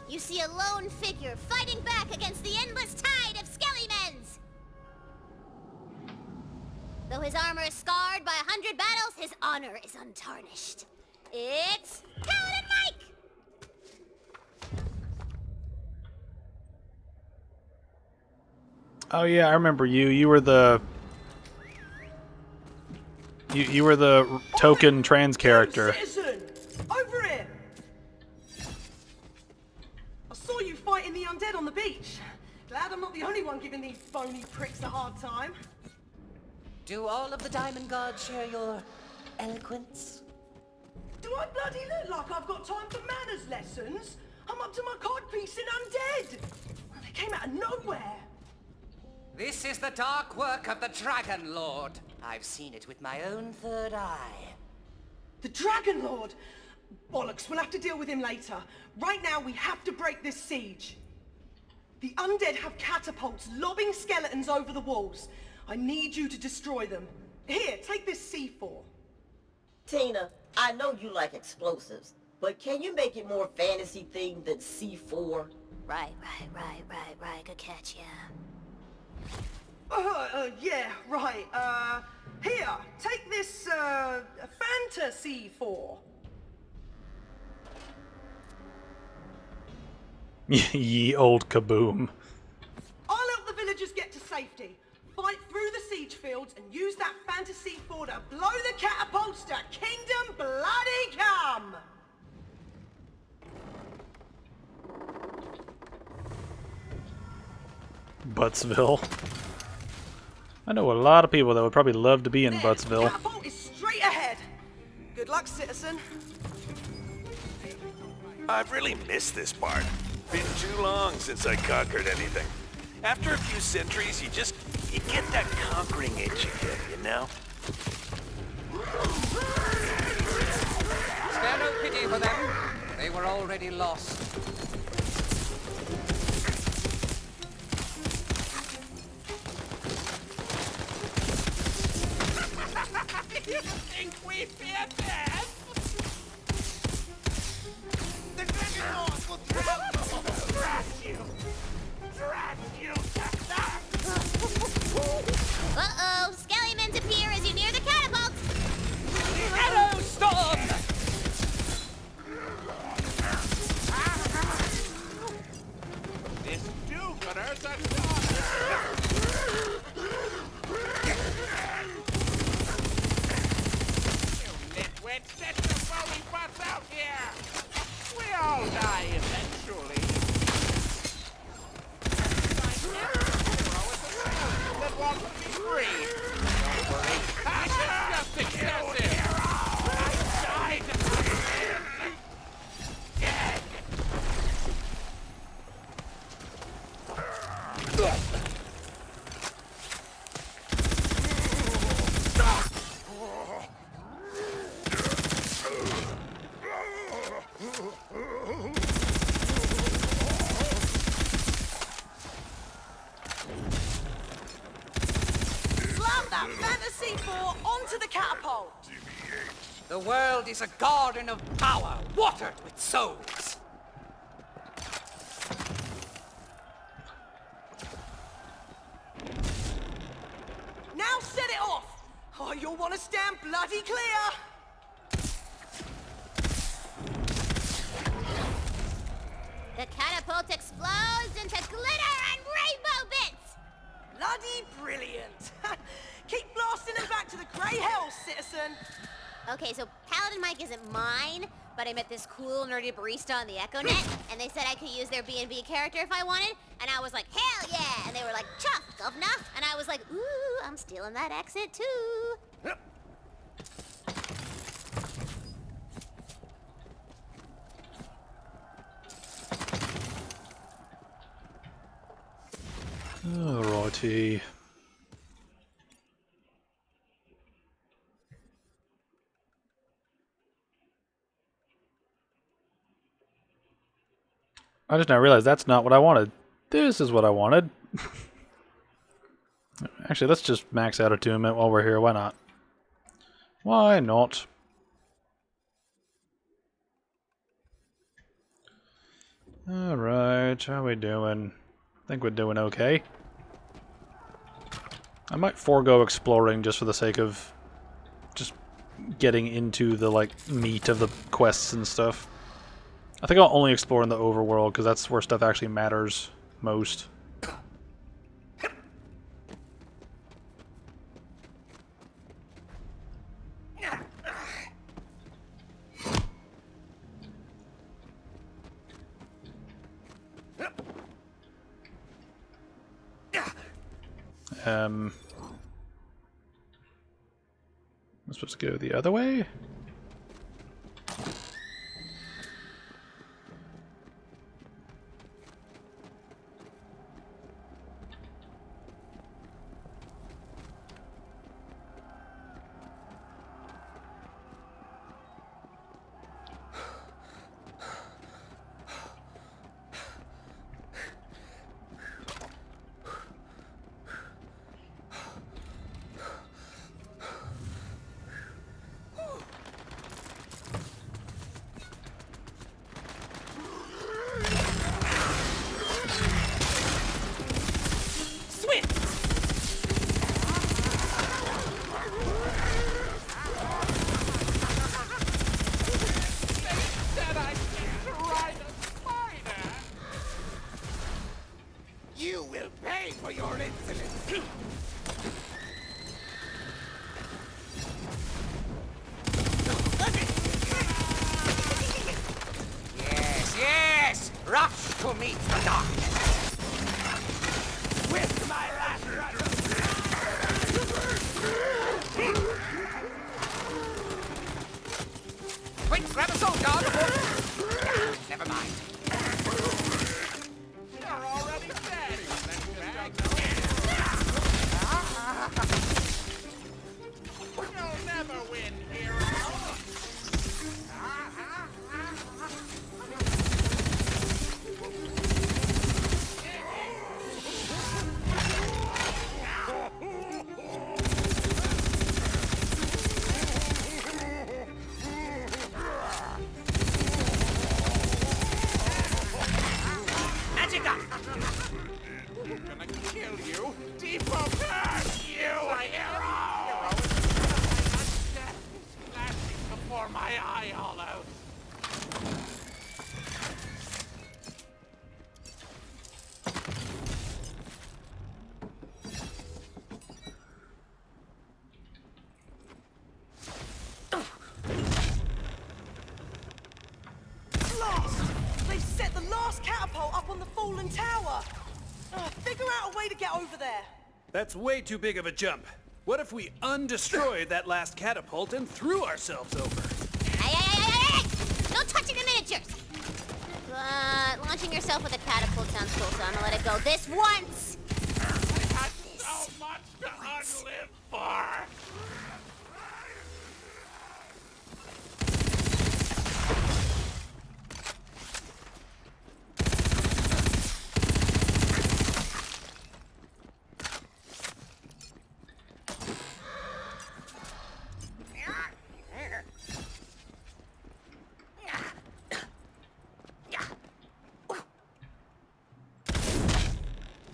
You see a lone figure fighting back against the endless tide of skelly-mens! Though his armor is scarred by 100 battles, his honor is untarnished. It's Paladin Mike! Oh yeah, I remember you. You were the... You were the token trans character. Citizen! Over here! I saw you fighting the undead on the beach. Glad I'm not the only one giving these bony pricks a hard time. Do all of the Diamond Gods share your eloquence? Do I bloody look like I've got time for manners lessons? I'm up to my codpiece in undead! They came out of nowhere! This is the dark work of the Dragon Lord. I've seen it with my own third eye. The Dragon Lord? Bollocks, we'll have to deal with him later. Right now, we have to break this siege. The undead have catapults lobbing skeletons over the walls. I need you to destroy them. Here, take this C4. Tina, I know you like explosives, but can you make it more fantasy-themed than C4? Right. Good catch, yeah. Yeah, right. Here, take this, Fantasy 4. Ye old kaboom. I'll help the villagers get to safety. Fight through the siege fields and use that Fantasy 4 to blow the catapults to Kingdom Bloody Come! Buttsville. I know a lot of people that would probably love to be in Buttsville. Catapult is straight ahead. Good luck, citizen. I've really missed this part. Been too long since I conquered anything. After a few centuries, you get that conquering itch again, you know? Spare no pity for them. They were already lost. You think we fear death? The Dragon Lord will trash you! Trash you! Uh-oh! Skellymens appear as you near the catapult! Arrow storm! This do-gooder's a daughter! Nitwits, get your phony butts out here! We all die eventually. That wants to be free. Don't worry. That's just excessive. I died again. Slam that Fantasy 4 onto the catapult. The world is a garden of power, watered with souls. Now set it off. Oh, you'll want to stand bloody clear! The catapult explodes into glitter and rainbow bits! Bloody brilliant! Keep blasting them back to the Grey Hells, citizen! Okay, so Paladin Mike isn't mine, but I met this cool nerdy barista on the EchoNet, and they said I could use their B&B character if I wanted, and I was like, hell yeah! And they were like, chuff, governor! And I was like, ooh, I'm stealing that accent too! Alrighty. I just now realized that's not what I wanted. This is what I wanted. Actually, let's just max out attunement while we're here. Why not? Why not? Alright, how we doing? I think we're doing okay. I might forego exploring just for the sake of just getting into the, like, meat of the quests and stuff. I think I'll only explore in the overworld, because that's where stuff actually matters most. I'm supposed to go the other way? You will pay for your insolence. Yes, yes! Rush to meet the darkness! With my last Quick, grab a soul jar before... Never mind. You're already dead. You'll never win, hero. Gonna kill you, depopulate you, hero! Death is flashing before my eye hollows. Blast! They've set the last catapult up on the fallen tower! Figure out a way to get over there! That's way too big of a jump. What if we undestroyed that last catapult and threw ourselves over? Hey! No touching the miniatures! But launching yourself with a catapult sounds cool, so I'm gonna let it go this once! I had so much to unlive for.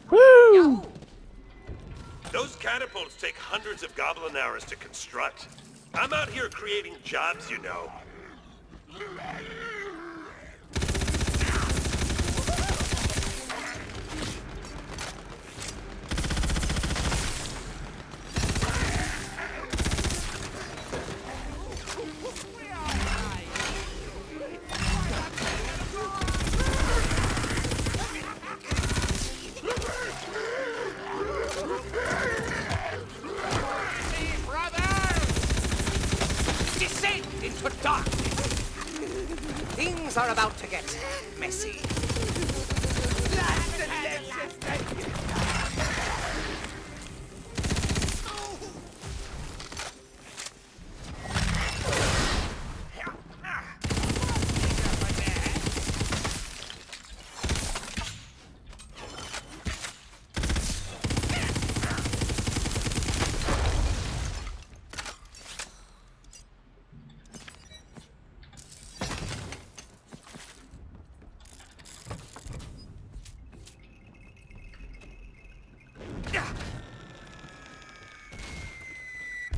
Woo! Those Those catapults take hundreds of goblin hours to construct. I'm out here creating jobs, you know. Descend into darkness. Things are about to get messy.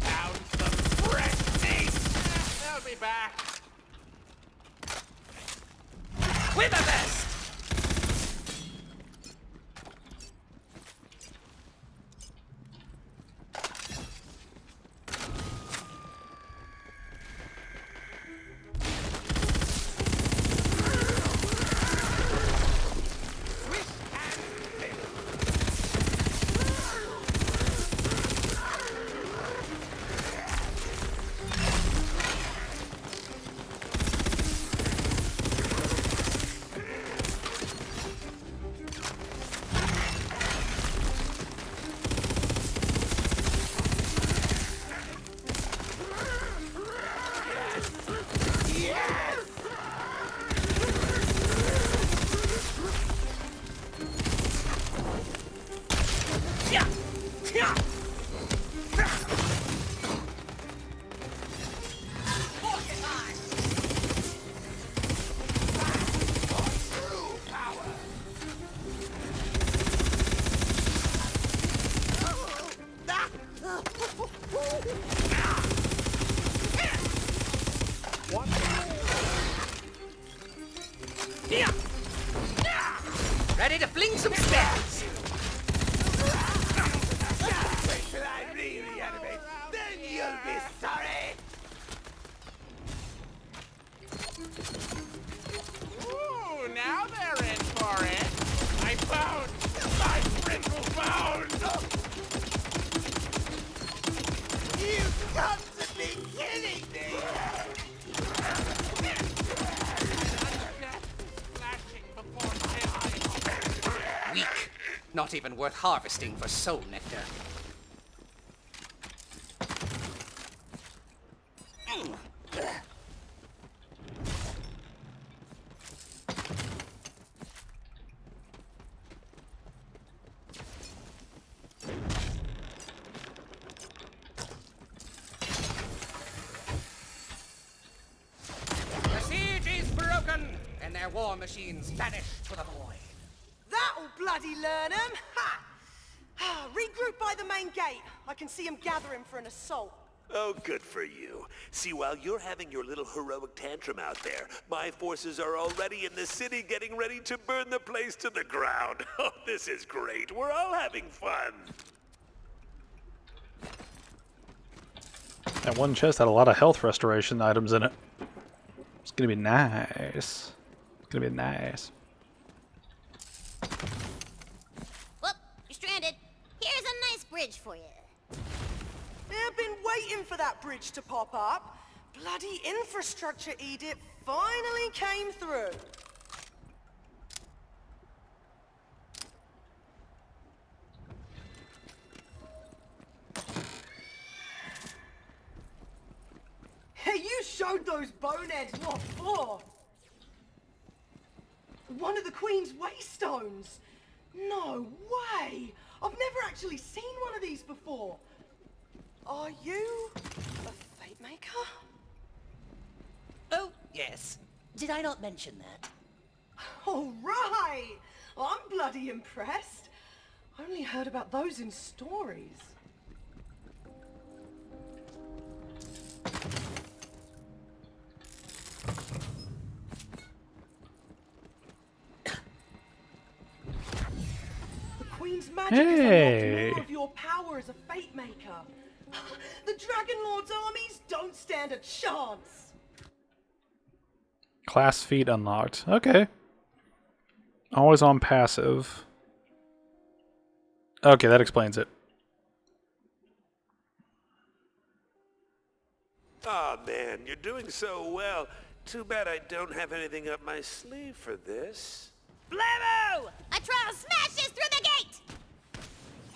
Found some fresh meat. They'll be back. Quivervest! Ready to fling some spells. Wait till I really animate, then you'll be sorry! Ooh, now they're in for it. I found my sprinkle bones. You've got to be kidding me! Flashing before my eyes. Weak. Not even worth harvesting for soul nectar. The siege is broken, and their war machines vanish to the void. That'll bloody learn 'em! Ha! Regroup by the main gate. I can see 'em gathering for an assault. Oh, good for you. See, while you're having your little heroic tantrum out there, my forces are already in the city getting ready to burn the place to the ground. Oh, this is great. We're all having fun. That one chest had a lot of health restoration items in it. It's gonna be nice. It's gonna be nice. Whoop, you're stranded. Here's a nice bridge for you. I've been waiting for that bridge to pop up. Bloody infrastructure edict finally came through. Hey, you showed those boneheads what for. One of the Queen's waystones. No way! I've never actually seen one of these before. Are you a fate maker? Oh, yes. Did I not mention that? All right! I'm bloody impressed. I only heard about those in stories. magic Hey. has unlocked more of your power as a fate maker. The Dragon Lord's armies don't stand a chance. Class feat unlocked. Okay. Always on passive. Okay, that explains it. Aw, man, you're doing so well. Too bad I don't have anything up my sleeve for this. Blammo! Atreus smashes through the gate!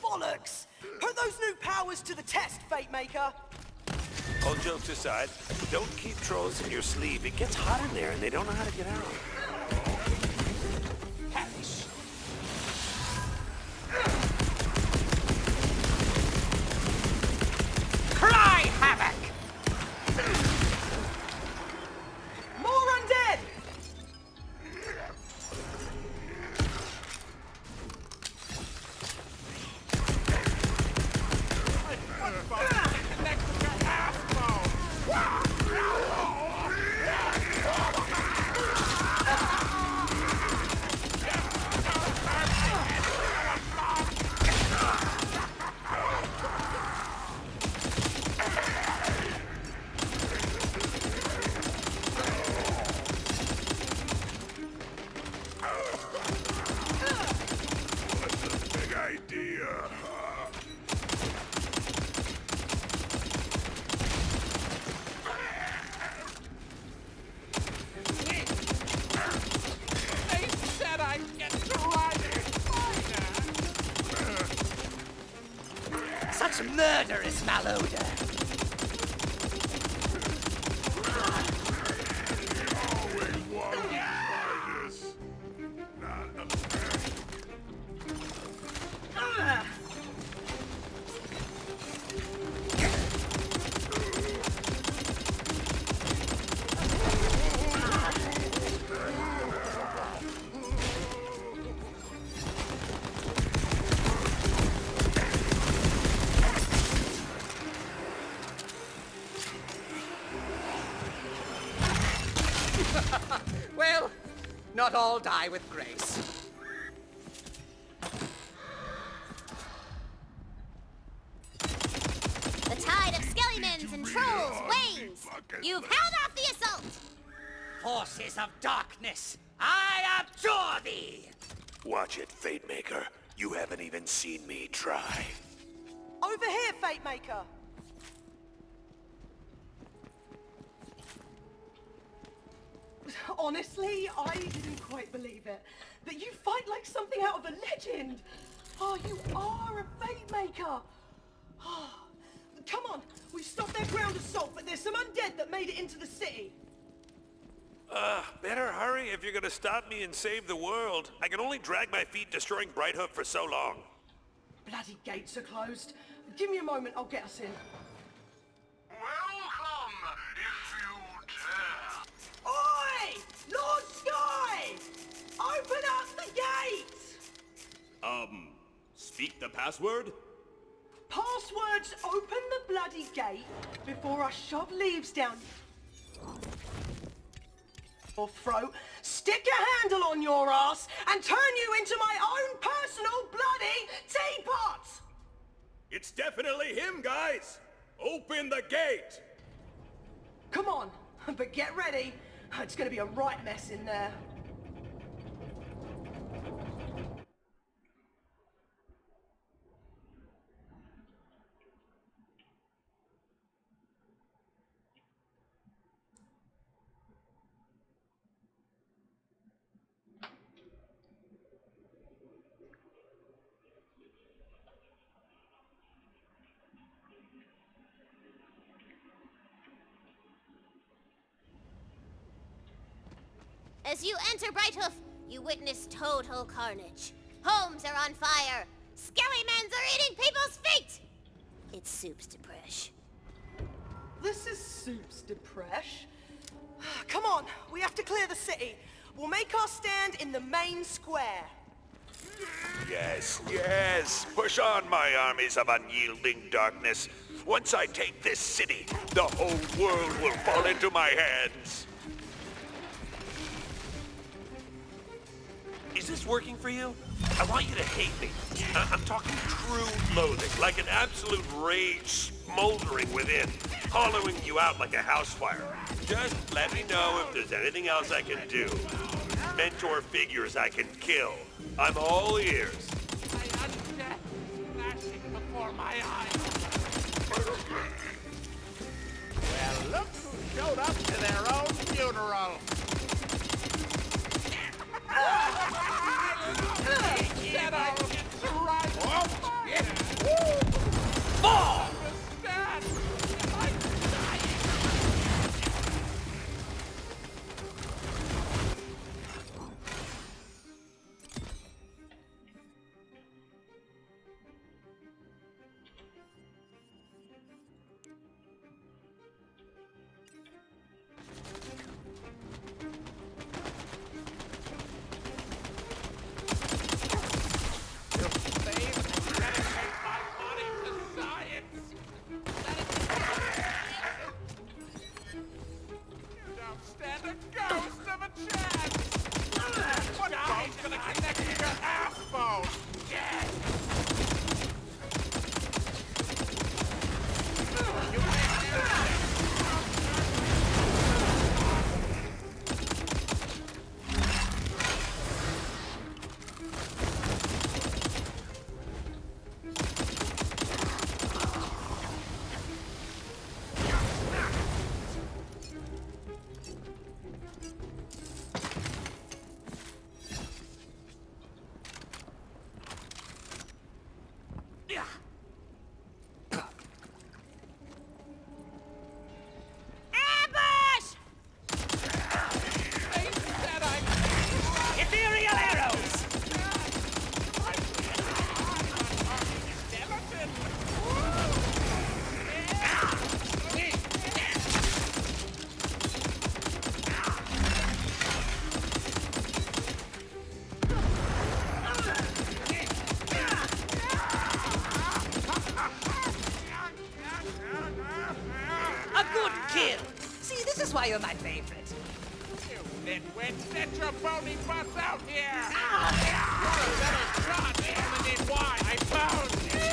Bollocks! Put those new powers to the test, fate maker. All jokes aside, don't keep trolls in your sleeve. It gets hot in there and they don't know how to get out. Cry havoc! More undead! Big idea. They said I'd get to ride a spider. Such murderous malodor. Always wanted to try this. Well, not all die with grace. The tide of skelliemons and trolls wanes! You've held off the assault! Forces of darkness, I abjure thee! Watch it, Fate Maker. You haven't even seen me try. Over here, fate maker. Honestly, I didn't quite believe it. That you fight like something out of a legend. Oh, you are a fate maker. Oh, come on, we've stopped their ground assault, but there's some undead that made it into the city. Better hurry if you're gonna stop me and save the world. I can only drag my feet destroying Brighthoof for so long. Bloody gates are closed. Give me a moment, I'll get us in. Welcome, if you dare. Oi! Lord Sky! Open up the gate! Speak the password? Passwords open the bloody gate before I shove leaves down your throat, stick a handle on your ass, and turn you into my own personal bloody teapot! It's definitely him, guys! Open the gate! Come on, but get ready. It's gonna be a right mess in there. As you enter Brighthoof, you witness total carnage. Homes are on fire. Skelliemons are eating people's feet! It's Soup's Depresh. This is Soup's Depresh. Come on, we have to clear the city. We'll make our stand in the main square. Yes, yes! Push on, my armies of unyielding darkness. Once I take this city, the whole world will fall into my hands. Is this working for you? I want you to hate me. I'm talking true loathing, like an absolute rage smoldering within, hollowing you out like a house fire. Just let me know if there's anything else I can do. Mentor figures I can kill. I'm all ears. My undead flashing before my eyes. Well, look who showed up to their own funeral. Said I get to ride Fall! understand. I'm dying. Stand a ghost of a chance! What bone's gonna connect to your ass bone? Yes! You Ambush! they said I Ethereal arrows! skeleton! A good kill! See, this is why you're my favorite. You nitwits, get your bony butts out here! You're a better shot than in why I found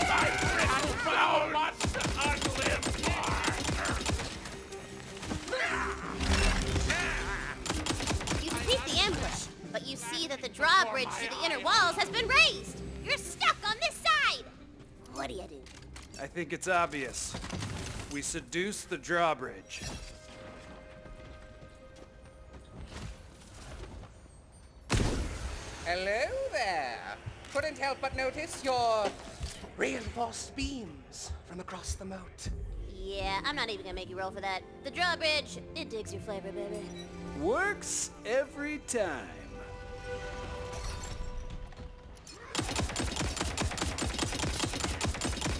my brittle bone wants to unlive You defeat the ambush, but you see that the drawbridge to the inner walls has been raised. You're stuck on this side. What do you do? I think it's obvious. We seduce the drawbridge. Hello there. Couldn't help but notice your reinforced beams from across the moat. Yeah, I'm not even gonna make you roll for that. The drawbridge, it digs your flavor, baby. Works every time.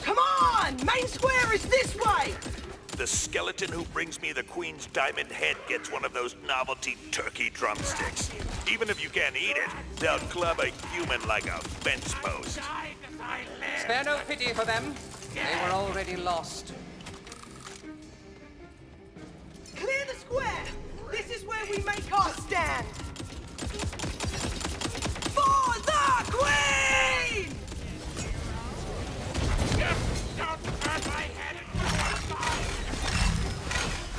Come on! Main square is this way! The skeleton who brings me the Queen's diamond head gets one of those novelty turkey drumsticks. Even if you can't eat it, they'll club a human like a fence post. Spare no pity for them. They were already lost. Clear the square! This is where we make our stand! For the Queen! Don't turn my head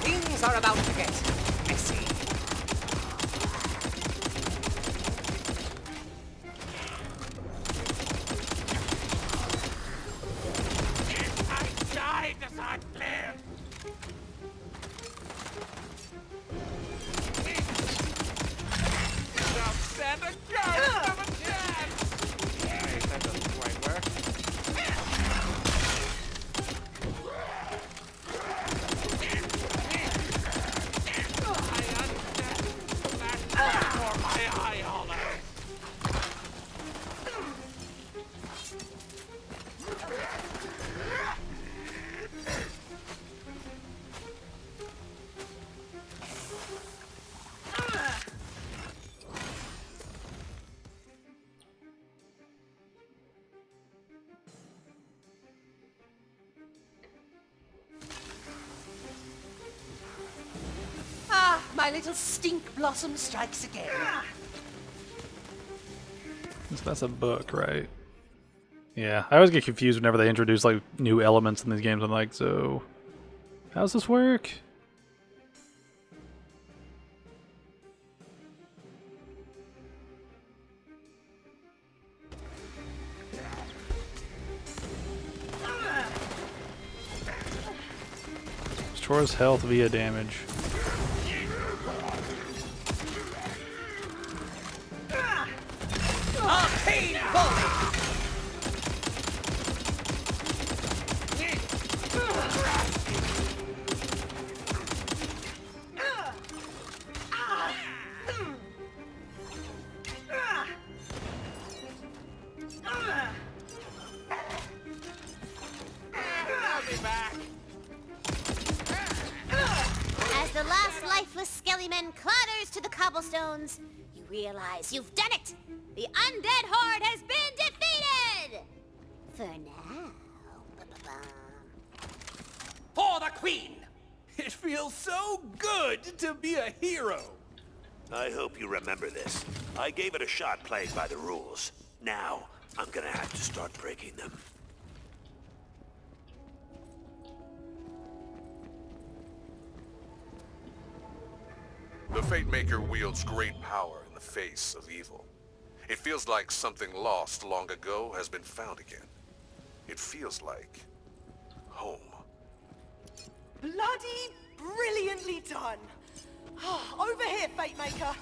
Things are about to get messy. I died as I lived! Don't stand a ghost of a chance! Hey, that doesn't quite work. For my eye holder! Ah, my little stink blossom strikes again. So that's a book, right? Yeah, I always get confused whenever they introduce like new elements in these games. I'm like, so how's this work? Restores health via damage. I'll be back. As the last lifeless skellyman clatters to the cobblestones, you realize you've done it! The undead horde has been defeated! For now. For the Queen! It feels so good to be a hero. I hope you remember this. I gave it a shot playing by the rules. Now, I'm gonna have to start breaking them. The Fatemaker wields great power in the face of evil. It feels like something lost long ago has been found again. It feels like home. Bloody brilliantly done. Over here, Fatemaker.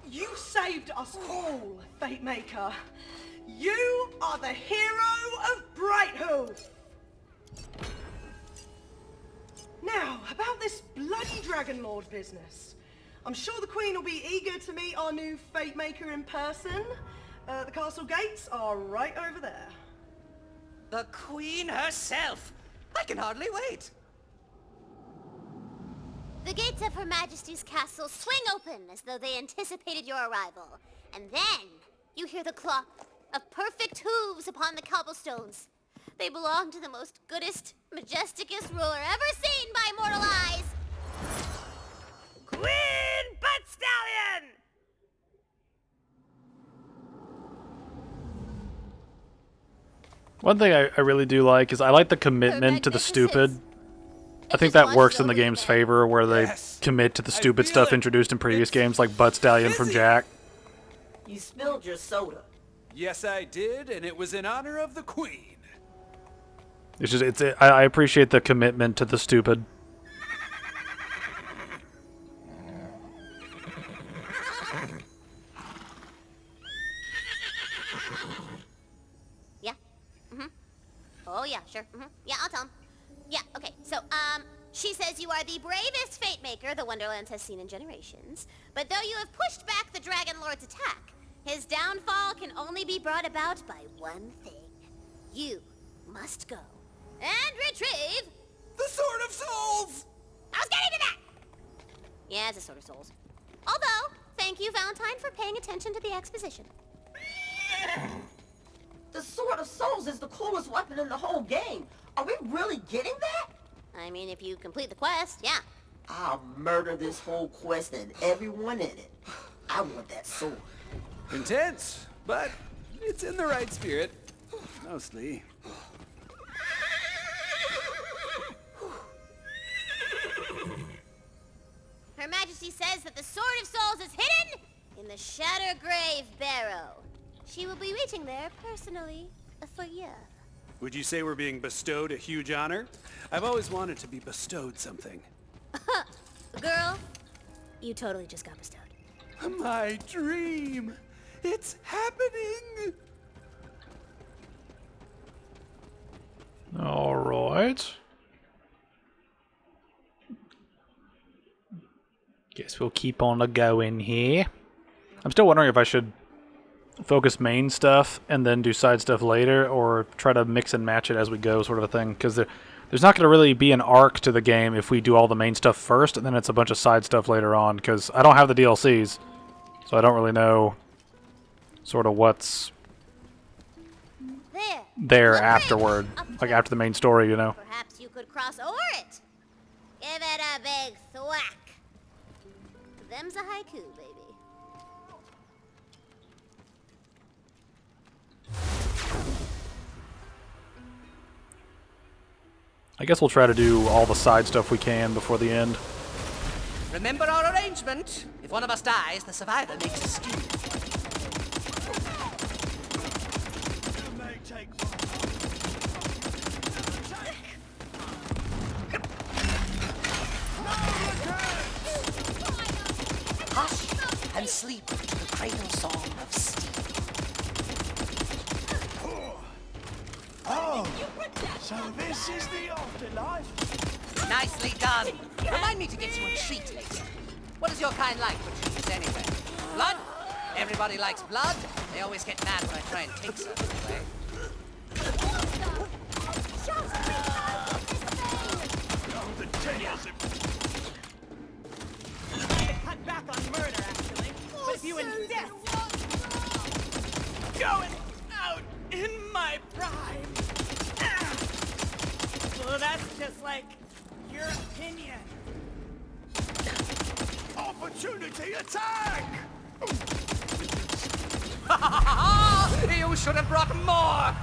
You saved us all, Fatemaker. You are the hero of Brighthoof. Now, about this bloody Dragon Lord business. I'm sure the Queen will be eager to meet our new Fatemaker in person. The castle gates are right over there. The Queen herself! I can hardly wait! The gates of Her Majesty's castle swing open as though they anticipated your arrival. And then you hear the clop of perfect hooves upon the cobblestones. They belong to the most goodest, majesticest ruler ever seen by mortal eyes. Queen Butt Stallion! One thing I really do like is I like the commitment to the stupid. I think that works in the game's favor, where they commit to the stupid stuff introduced in previous games, like Butt Stallion from Jack. You spilled your soda. Yes, I did, and it was in honor of the Queen. It's just I appreciate the commitment to the stupid. Yeah. Oh yeah, sure. Yeah, I'll tell him. Yeah, okay. So, she says you are the bravest Fatemaker the Wonderlands has seen in generations. But though you have pushed back the Dragon Lord's attack, his downfall can only be brought about by one thing. You must go and retrieve the Sword of Souls! I was getting to that! Yeah, it's a Sword of Souls. Although, thank you, Valentine, for paying attention to the exposition. The Sword of Souls is the coolest weapon in the whole game. Are we really getting that? I mean, if you complete the quest, yeah. I'll murder this whole quest and everyone in it. I want that sword. Intense, but it's in the right spirit. Mostly. Her Majesty says that the Sword of Souls is hidden in the Shattergrave Barrow. She will be reaching there personally for you. Would you say we're being bestowed a huge honor? I've always wanted to be bestowed something. Girl, you totally just got bestowed. My dream! It's happening! Alright. Guess we'll keep on going here. I'm still wondering if I should focus main stuff and then do side stuff later, or try to mix and match it as we go, sort of a thing. Because there's not going to really be an arc to the game if we do all the main stuff first, and then it's a bunch of side stuff later on. Because I don't have the DLCs, so I don't really know sort of what's there afterward, like after the main story, you know. Perhaps you could cross over it. Give it a big thwack. Them's a haiku, baby. I guess we'll try to do all the side stuff we can before the end. Remember our arrangement? If one of us dies, the survivor makes a stew. Hush and sleep to the cradle song of steel. Oh, so this is the afterlife? Nicely done. Remind me to get you a treat later. What does your kind like for treats anyway? Blood? Everybody likes blood. They always get mad when I try and take some away. Oh, the tales of... Cut back on murder, actually. But if you insist... Going out in my prime. Well, that's just like your opinion. Opportunity attack! You should have brought more!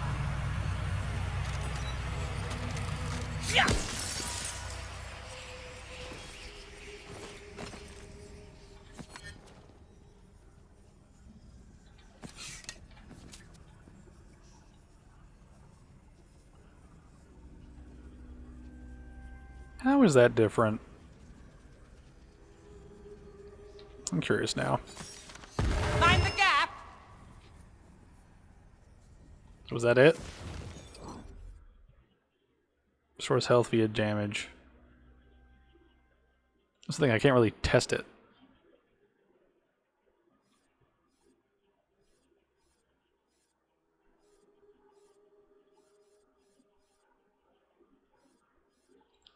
How is that different? I'm curious now. Mind the gap! Was that it? Restores health via damage. That's the thing, I can't really test it.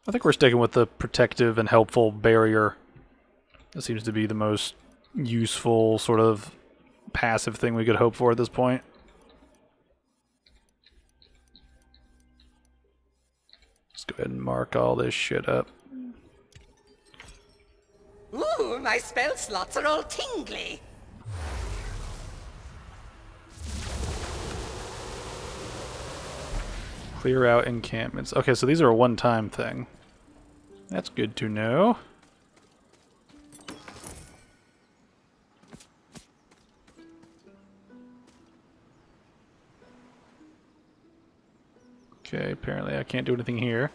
I think we're sticking with the protective and helpful barrier. That seems to be the most useful sort of passive thing we could hope for at this point. Let's go ahead and mark all this shit up. Ooh, my spell slots are all tingly. Clear out encampments. Okay, so these are a one-time thing. That's good to know. Okay, apparently I can't do anything here.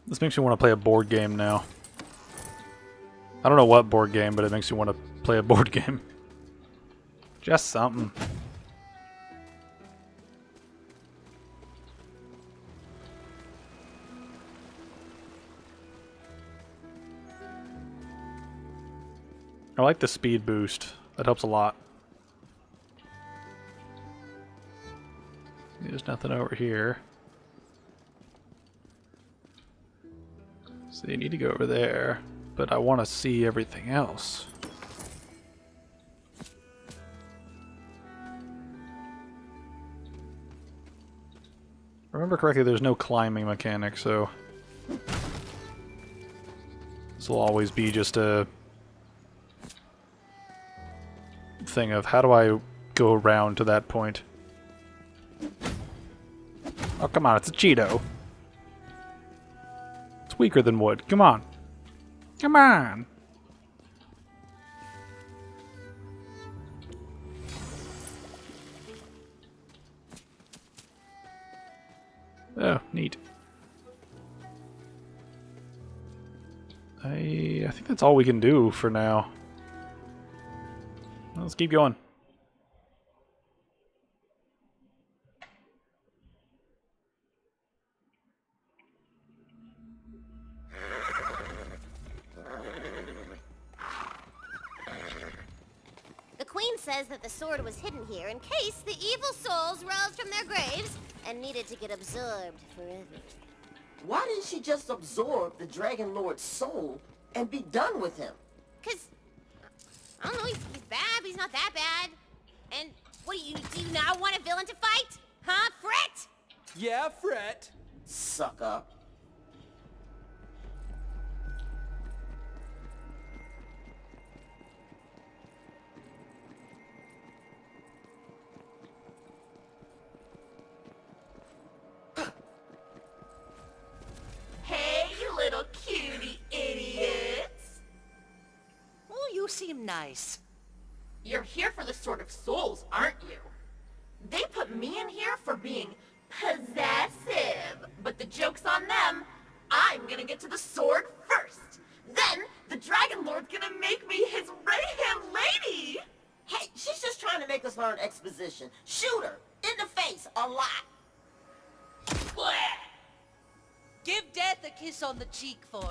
This makes me want to play a board game now. I don't know what board game, but it makes me want to play a board game. Just something. I like the speed boost. That helps a lot. There's nothing over here. So you need to go over there, but I want to see everything else. Remember correctly, there's no climbing mechanic, so this will always be just a thing of how do I go around to that point? Oh, come on, it's a Cheeto. It's weaker than wood. Come on. Come on. Oh, neat. I think that's all we can do for now. Let's keep going. Queen says that the sword was hidden here in case the evil souls rose from their graves and needed to get absorbed forever. Why didn't she just absorb the Dragon Lord's soul and be done with him? 'Cause, I don't know, he's bad, but he's not that bad. And what do you not want a villain to fight? Huh, Fret? Yeah, Fret. Suck up. Hey, you little cutie idiots! Oh, you seem nice. You're here for the Sword of Souls, aren't you? They put me in here for being possessive, but the joke's on them. I'm gonna get to the sword first. Then, the Dragon Lord's gonna make me his right-hand lady! Hey, she's just trying to make us learn exposition. Shoot her in the face a lot. Blech. Give Death a kiss on the cheek for me.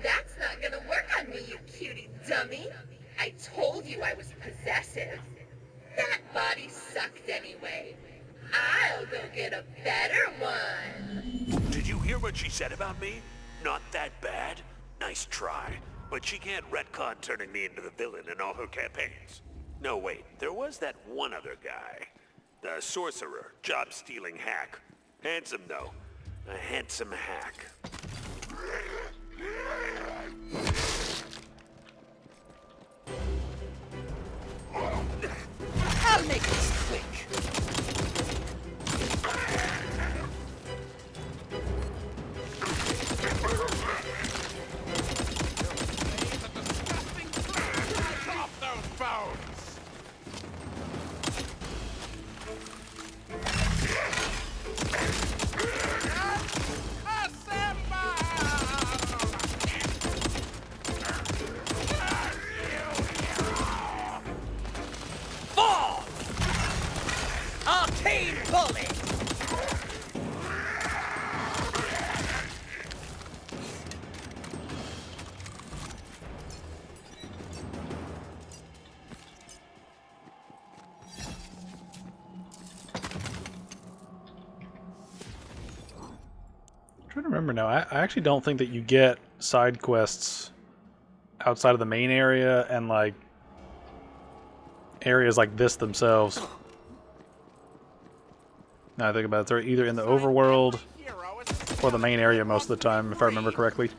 That's not gonna work on me, you cutie dummy. I told you I was possessive. That body sucked anyway. I'll go get a better one. Did you hear what she said about me? Not that bad. Nice try. But she can't retcon turning me into the villain in all her campaigns. No, wait. There was that one other guy. The sorcerer, job-stealing hack. Handsome, though. A handsome hack. I'll make this quick. Off those bones! Fall! Arcane bullet! I'm trying to remember now. I actually don't think that you get side quests outside of the main area and like areas like this themselves. Now I think about it, they're either in the overworld or the main area most of the time, if I remember correctly.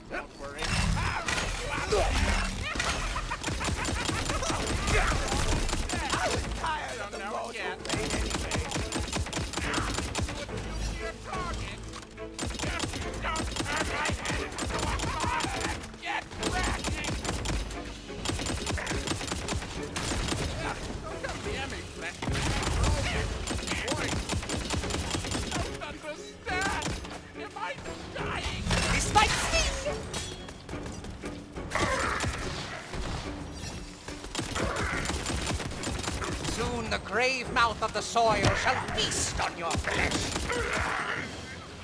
This might sting! Soon the grave mouth of the soil shall feast on your flesh.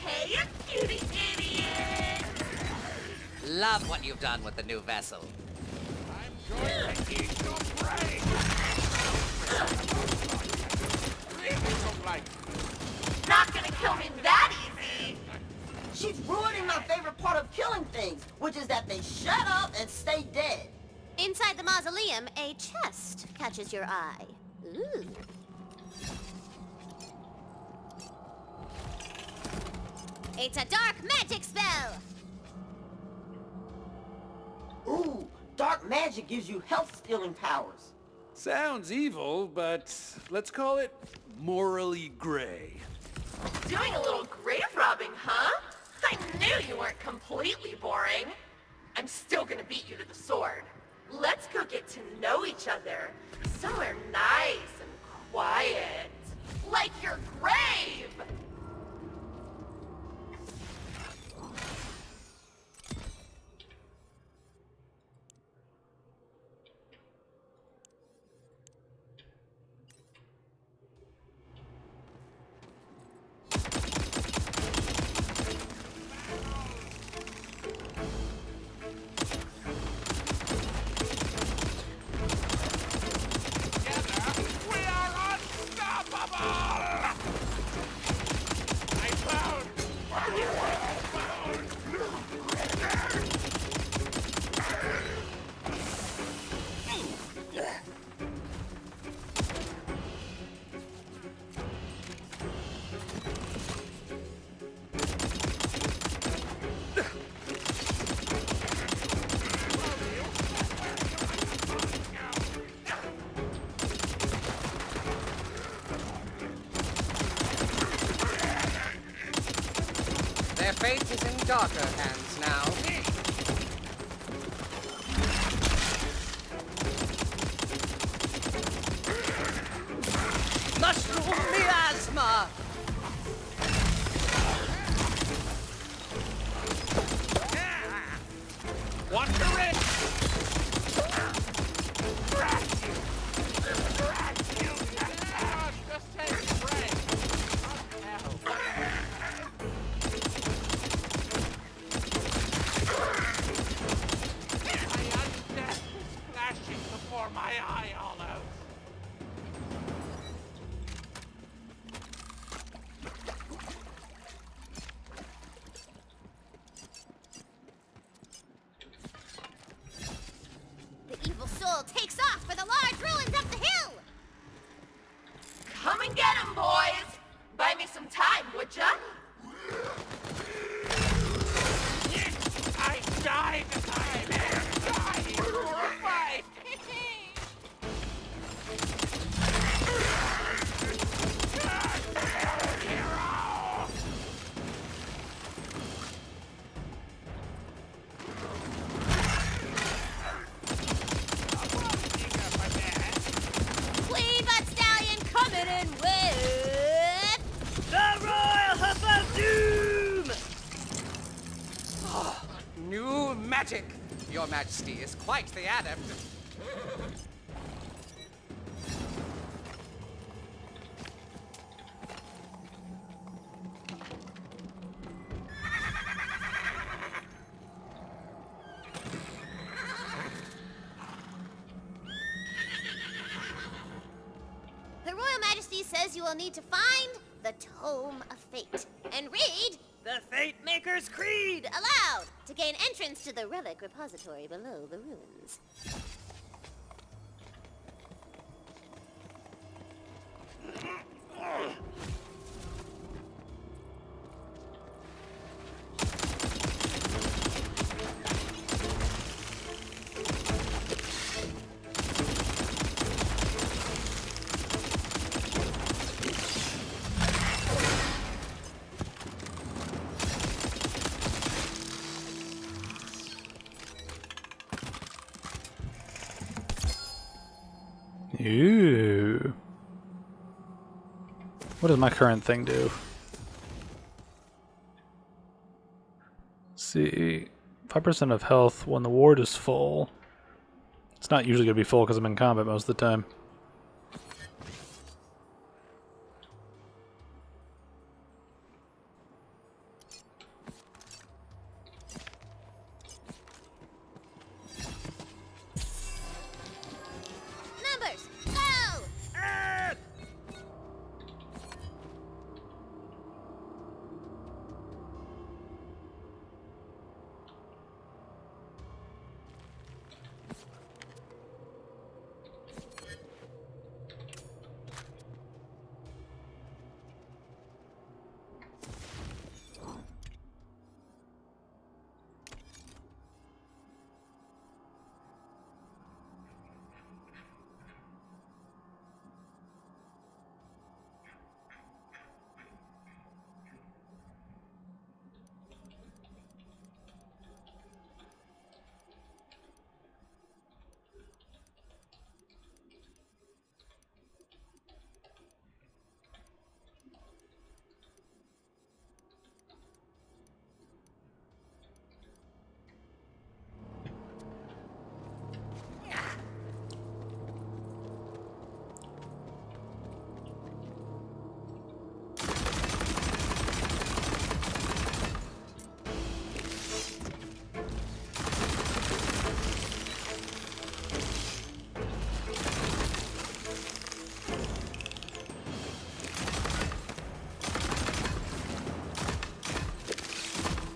Hey, you cutie idiot! Love what you've done with the new vessel. I'm going to eat your brain! Not gonna kill me that easy! She's ruining my favorite part of killing things, which is that they shut up and stay dead. Inside the mausoleum, a chest catches your eye. Ooh. It's a dark magic spell! Ooh, dark magic gives you health-stealing powers. Sounds evil, but let's call it morally gray. Doing a little grave robbing, huh? I knew you weren't completely boring. I'm still gonna beat you to the sword. Let's go get to know each other. Somewhere nice and quiet. Like your grave! Their fate is in darker hands now. Mushroom miasma! Wondering! Just take a break. My undeath is flashing before my eye all out. The evil soul takes off for the large ruins up the hill! Come and get him, boys! Buy me some time, would ya? I died! I died! Revived! Queen Butt Stallion coming in with... The Royal Hoof of Doom! Oh, new magic! Your Majesty is quite the adept. Her Royal Majesty says you will need to find the Tome of Fate and read The Fate Maker's Creed! aloud to gain entrance to the relic repository below the ruins. Ooh. What does my current thing do? Let's see. 5% of health when the ward is full. It's not usually going to be full because I'm in combat most of the time. Numbers, go!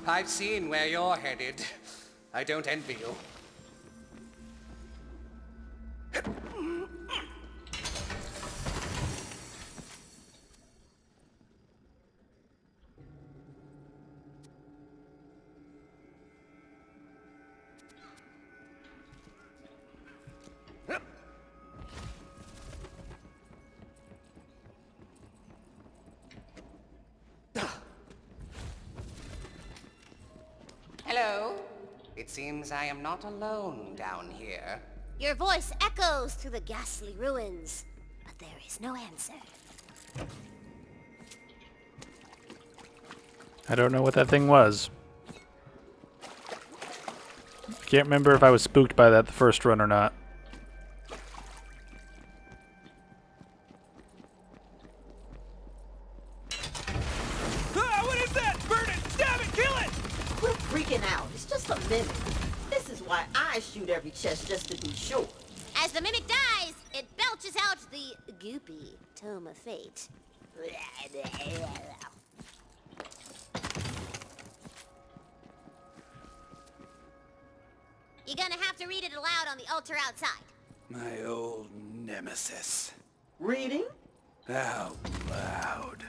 I've seen where you're headed. I don't envy you. Hello? It seems I am not alone down here. Your voice echoes through the ghastly ruins, but there is no answer. I don't know what that thing was. Can't remember if I was spooked by that the first run or not. Ah, what is that? Burn it! Stab it! Kill it! Quit freaking out. It's just a mimic. This is why I shoot every chest just to be sure. As the mimic dies, it belches out the goopy Tome of Fate. You're gonna have to read it aloud on the altar outside. My old nemesis. Reading? Out loud.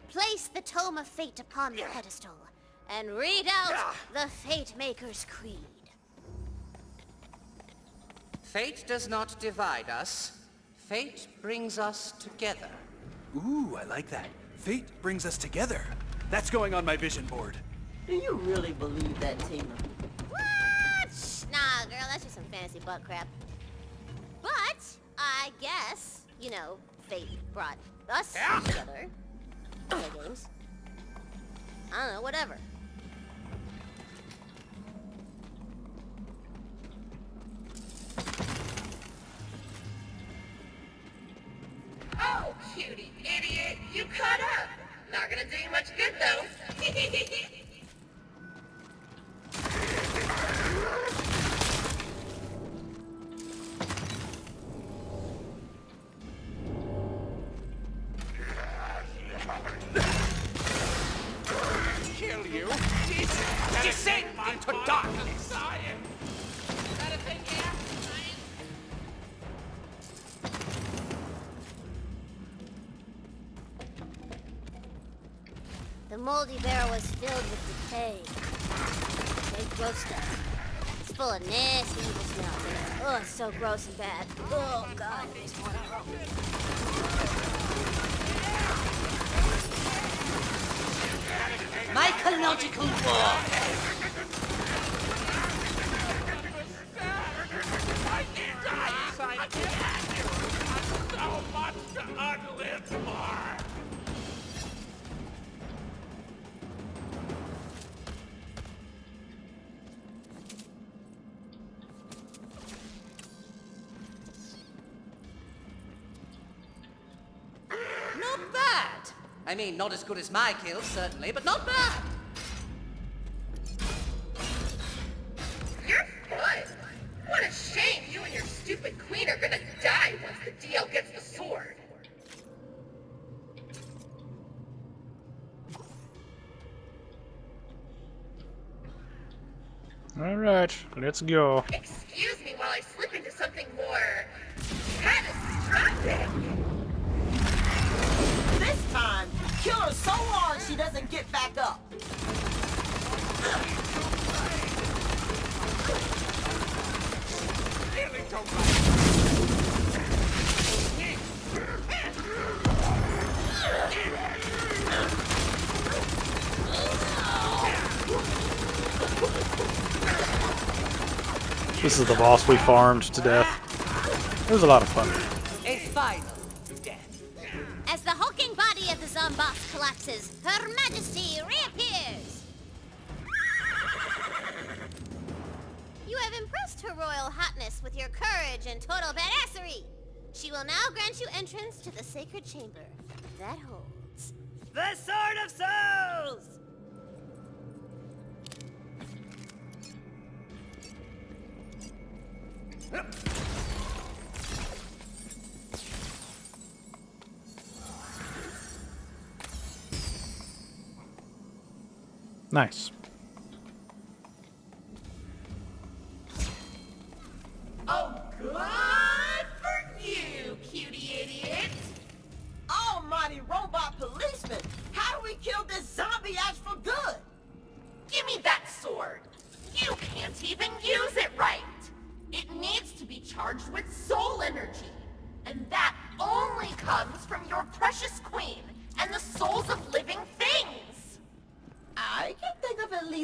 Place the Tome of Fate upon the pedestal and read out the Fate Maker's Creed. Fate does not divide us. Fate brings us together. Ooh, I like that. Fate brings us together. That's going on my vision board. Do you really believe that, Tina? What? Nah, girl, that's just some fantasy butt crap. But, I guess, you know, fate brought us together. Play games. I don't know, whatever. Oh, cutie idiot, you caught up. Not gonna do you much good, though. Kill you. Descend into darkness. Is that a thing here? The moldy barrel was filled with decay. Fake gross stuff. It's full of nasty evil smells. Oh, it's so gross and bad. Oh, God, it makes me want to hurl. Mycological war. I can't die inside. I can't. So much to unlive for. Not bad. I mean, not as good as my kills, certainly, but not bad. You're fun. What a shame you and your stupid queen are gonna die once the DL gets the sword. Alright, let's go. Excuse me while I slip into something more catastrophic. This time, kill her so hard she doesn't get back up. Really don't like This is the boss we farmed to death. It was a lot of fun. A final death. As the hulking body of the Zomboss collapses, Her Majesty reappears! You have impressed Her Royal Hotness with your courage and total badassery. She will now grant you entrance to the sacred chamber that holds The Sword of Souls! Nice. Oh, good for you, cutie idiot. Almighty robot policeman! How do we kill this zombie ass for good? Give me that sword.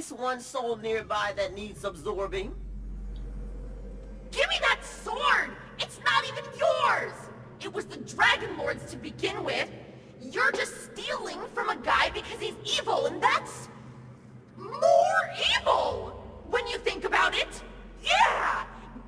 least one soul nearby that needs absorbing. Give me that sword! It's not even yours! It was the Dragon Lord's to begin with. You're just stealing from a guy because he's evil, and that's... more evil! When you think about it. Yeah!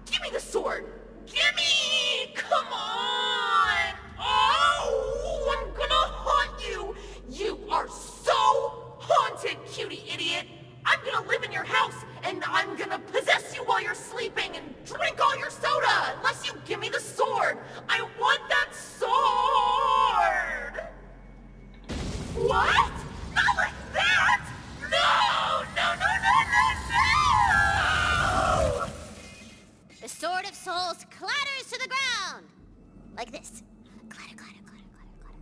Give me the sword! Gimme! Come on! Oh! I'm gonna haunt you! You are so haunted, cutie idiot! I'm gonna live in your house, and I'm gonna possess you while you're sleeping and drink all your soda, unless you give me the sword! I want that sword! What? Not like that! No! No, no, no, no, no! The Sword of Souls clatters to the ground! Like this. Clatter, clatter, clatter, clatter, clatter.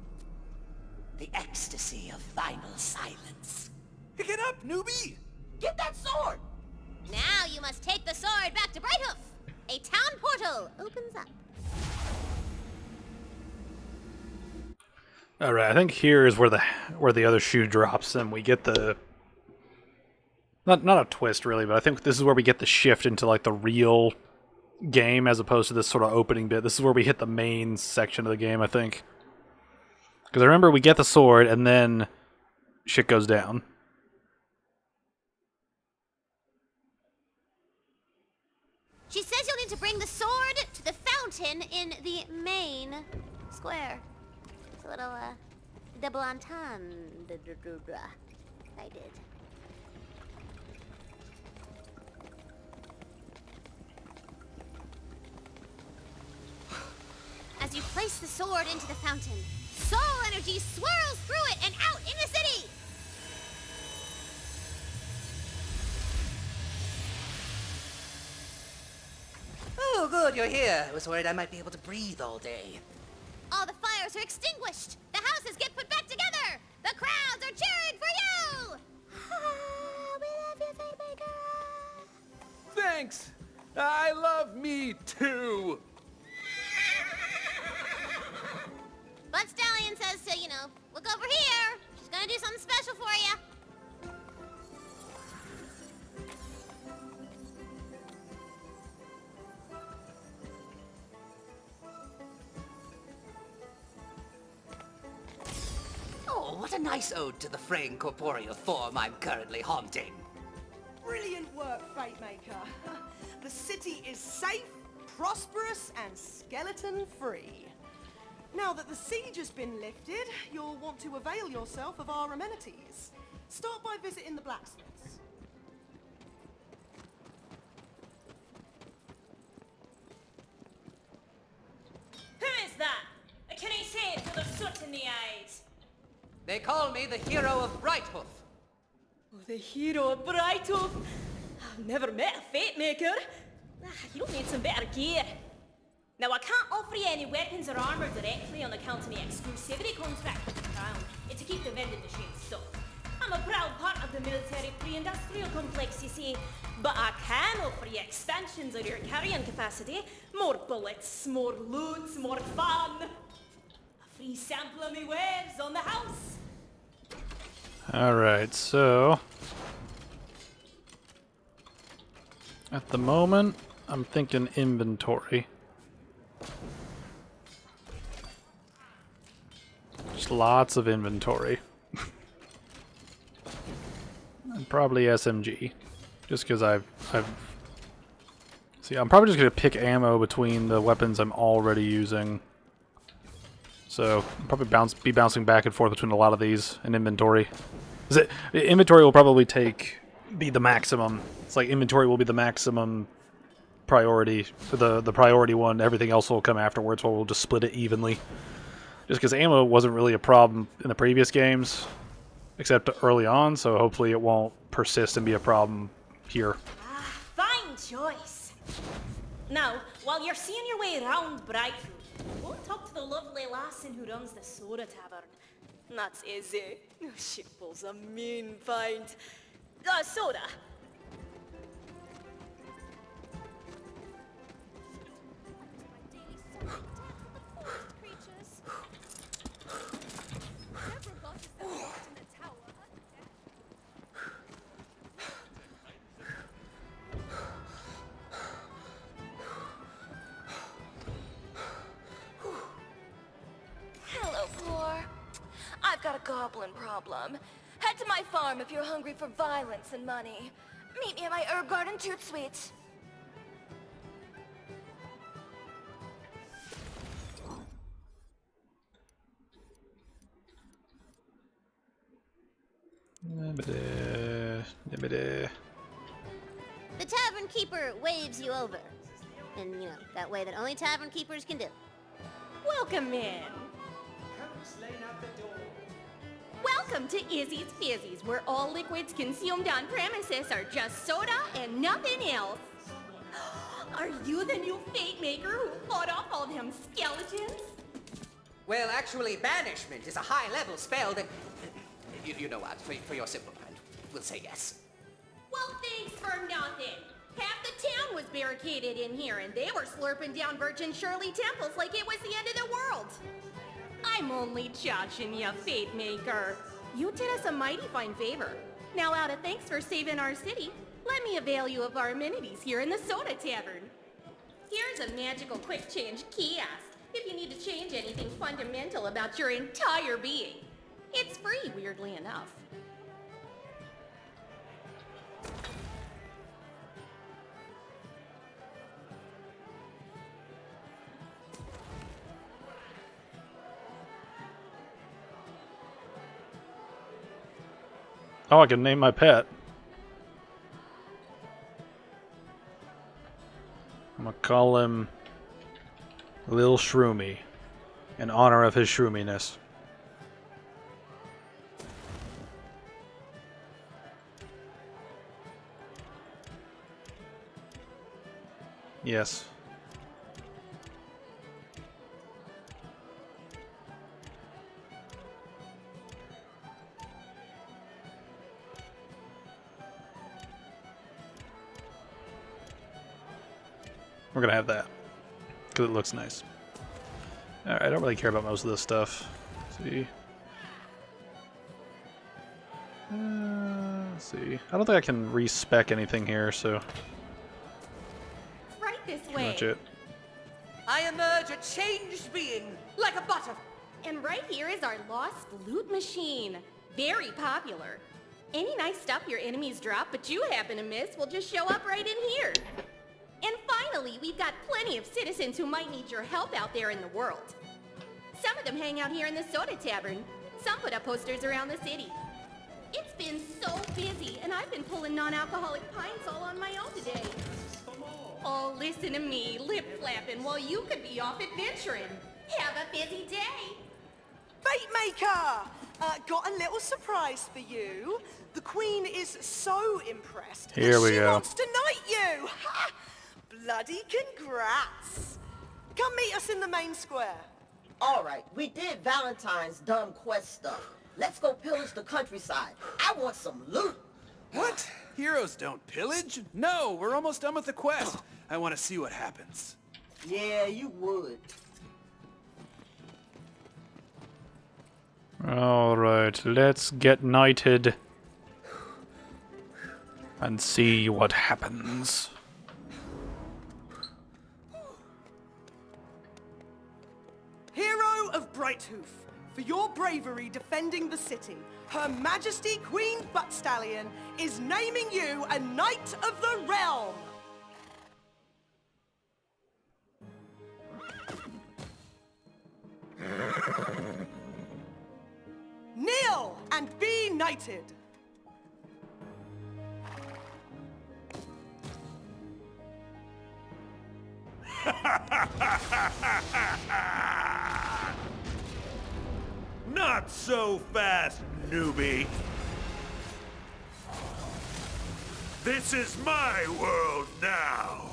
The ecstasy of final silence. Pick it up, newbie! Get that sword! Now you must take the sword back to Brighthoof. A town portal opens up. All right, I think here is where the other shoe drops, and we get the not a twist really, but I think this is where we get the shift into like the real game as opposed to this sort of opening bit. This is where we hit the main section of the game, I think, because I remember we get the sword and then shit goes down. She says you'll need to bring the sword to the fountain in the main square. It's a little, double entendre. I did. As you place the sword into the fountain, soul energy swirls through it and out in the city! Oh, good, you're here. I was worried I might be able to breathe all day. All the fires are extinguished! The houses get put back together! The crowds are cheering for you! We love you, Fate Maker! Thanks! I love me too! But Stallion says to, look over here. She's gonna do something special for you. Oh, what a nice ode to the fraying corporeal form I'm currently haunting. Brilliant work, Fate Maker. The city is safe, prosperous, and skeleton-free. Now that the siege has been lifted, you'll want to avail yourself of our amenities. Start by visiting the blacksmiths. Who is that? Can he see it with a soot in the eyes? They call me the hero of Brighthoof. Oh, the hero of Brighthoof. I've never met a Fate Maker. You'll need some better gear. Now, I can't offer you any weapons or armor directly on account of my exclusivity contract with the Crown. It's to keep the vending machine stocked. I'm a proud part of the military pre-industrial complex, you see. But I can offer you expansions of your carrying capacity. More bullets, more loot, more fun. A free sample of me wares on the house. Alright, so at the moment, I'm thinking inventory. Just lots of inventory. And probably SMG. Just because I'm probably just going to pick ammo between the weapons I'm already using. So I'll probably be bouncing back and forth between a lot of these in inventory. Inventory will probably be the maximum. It's like inventory will be the maximum priority for the priority one. Everything else will come afterwards, or we'll just split it evenly. Just because ammo wasn't really a problem in the previous games, except early on, so hopefully it won't persist and be a problem here. Fine choice. Now, while you're seeing your way around Brighthoof, go and talk to the lovely lassin who runs the Soda Tavern. That's easy. She pulls a mean find. Soda. goblin problem. Head to my farm if you're hungry for violence and money. Meet me at my herb garden toot suite. The tavern keeper waves you over. And, you know, that way that only tavern keepers can do. Welcome in. Welcome to Izzy's Fizzy's, where all liquids consumed on premises are just soda and nothing else. Are you the new fate maker who fought off all them skeletons? Well, actually, banishment is a high-level spell that... You know what, for your simple mind, we'll say yes. Well, thanks for nothing. Half the town was barricaded in here, and they were slurping down Virgin Shirley temples like it was the end of the world. I'm only joshing ya, Fate Maker. You did us a mighty fine favor. Now, out of thanks for saving our city, let me avail you of our amenities here in the Soda Tavern. Here's a magical quick change kiosk if you need to change anything fundamental about your entire being. It's free, weirdly enough. Oh, I can name my pet. I'm gonna call him Lil Shroomy in honor of his shroominess. Yes. We're gonna have that because it looks nice. Alright, I don't really care about most of this stuff. Let's see. Let's see. I don't think I can respec anything here, so Right this pretty way. much it. I emerge a changed being, like a butterfly. And right here is our lost loot machine. Very popular. Any nice stuff your enemies drop but you happen to miss will just show up right in here. And finally, we've got plenty of citizens who might need your help out there in the world. Some of them hang out here in the Soda Tavern. Some put up posters around the city. It's been so busy, and I've been pulling non-alcoholic pints all on my own today. Oh, listen to me, lip-flapping while you could be off adventuring. Have a busy day. Fate Maker! Got a little surprise for you. The Queen is so impressed Here that we she go. wants to knight you. Ha! Bloody congrats. Come meet us in the main square. All right, we did Valentine's dumb quest stuff. Let's go pillage the countryside. I want some loot. What? Heroes don't pillage? No, we're almost done with the quest. I want to see what happens. Yeah, you would. Alright, let's get knighted and see what happens. Hero of Brighthoof, for your bravery defending the city, Her Majesty Queen Buttstallion is naming you a Knight of the Realm. Kneel and be knighted. Not so fast, newbie. This is my world now.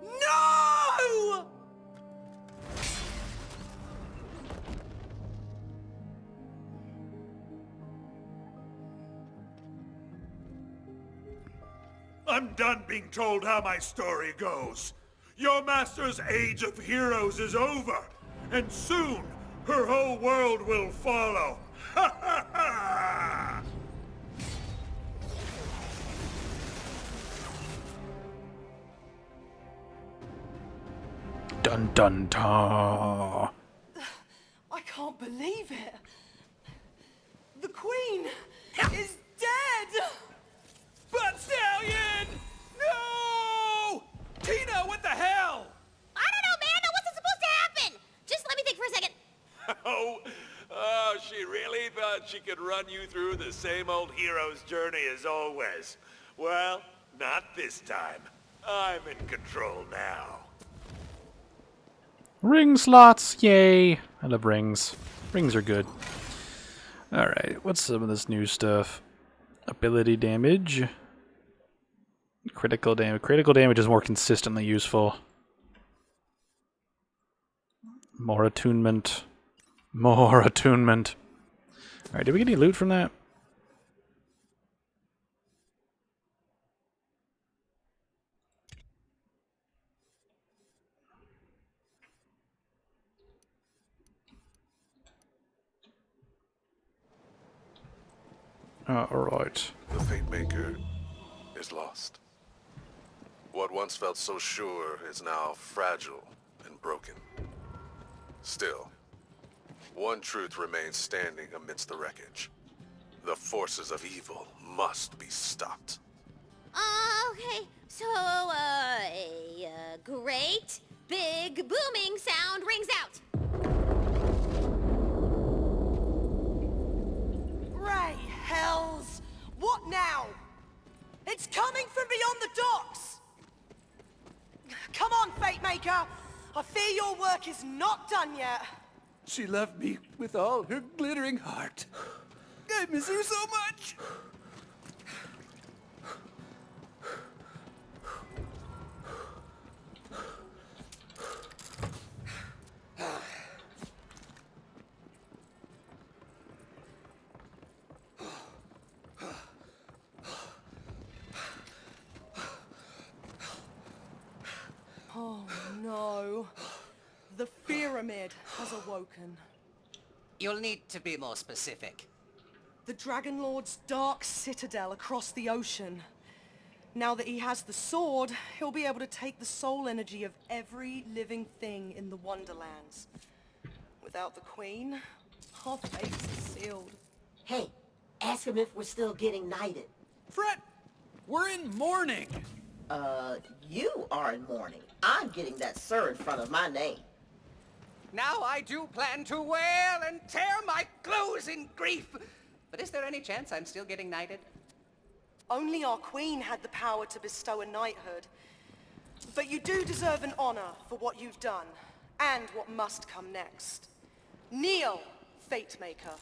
No! I'm done being told how my story goes. Your master's age of heroes is over, and soon her whole world will follow. Ha ha ha! Dun dun dun. I can't believe it. The Queen is dead! Butt Stallion! No! Tina, what the hell? I don't know, man. Now, what's it supposed to happen? Just let me think for a second. Oh, she really thought she could run you through the same old hero's journey as always. Well, not this time. I'm in control now. Ring slots, yay! I love rings. Rings are good. Alright, what's some of this new stuff? Ability damage. Critical damage. Critical damage is more consistently useful. More attunement. More attunement. Alright, did we get any loot from that? Alright. The Fate Maker is lost. What once felt so sure is now fragile and broken. Still, one truth remains standing amidst the wreckage. The forces of evil must be stopped. Okay. So, a great, big, booming sound rings out. Ray hells! What now? It's coming from beyond the docks! Come on, Fate Maker! I fear your work is not done yet. She loved me with all her glittering heart. I miss her so much. Oh no. The pyramid has awoken. You'll need to be more specific. The Dragon Lord's dark citadel across the ocean. Now that he has the sword, he'll be able to take the soul energy of every living thing in the Wonderlands. Without the Queen, our fates are sealed. Hey, ask him if we're still getting knighted. Fret! We're in mourning! You are in mourning. I'm getting that sir in front of my name. Now I do plan to wail and tear my clothes in grief. But is there any chance I'm still getting knighted? Only our Queen had the power to bestow a knighthood. But you do deserve an honor for what you've done, and what must come next. Kneel, Fate Maker.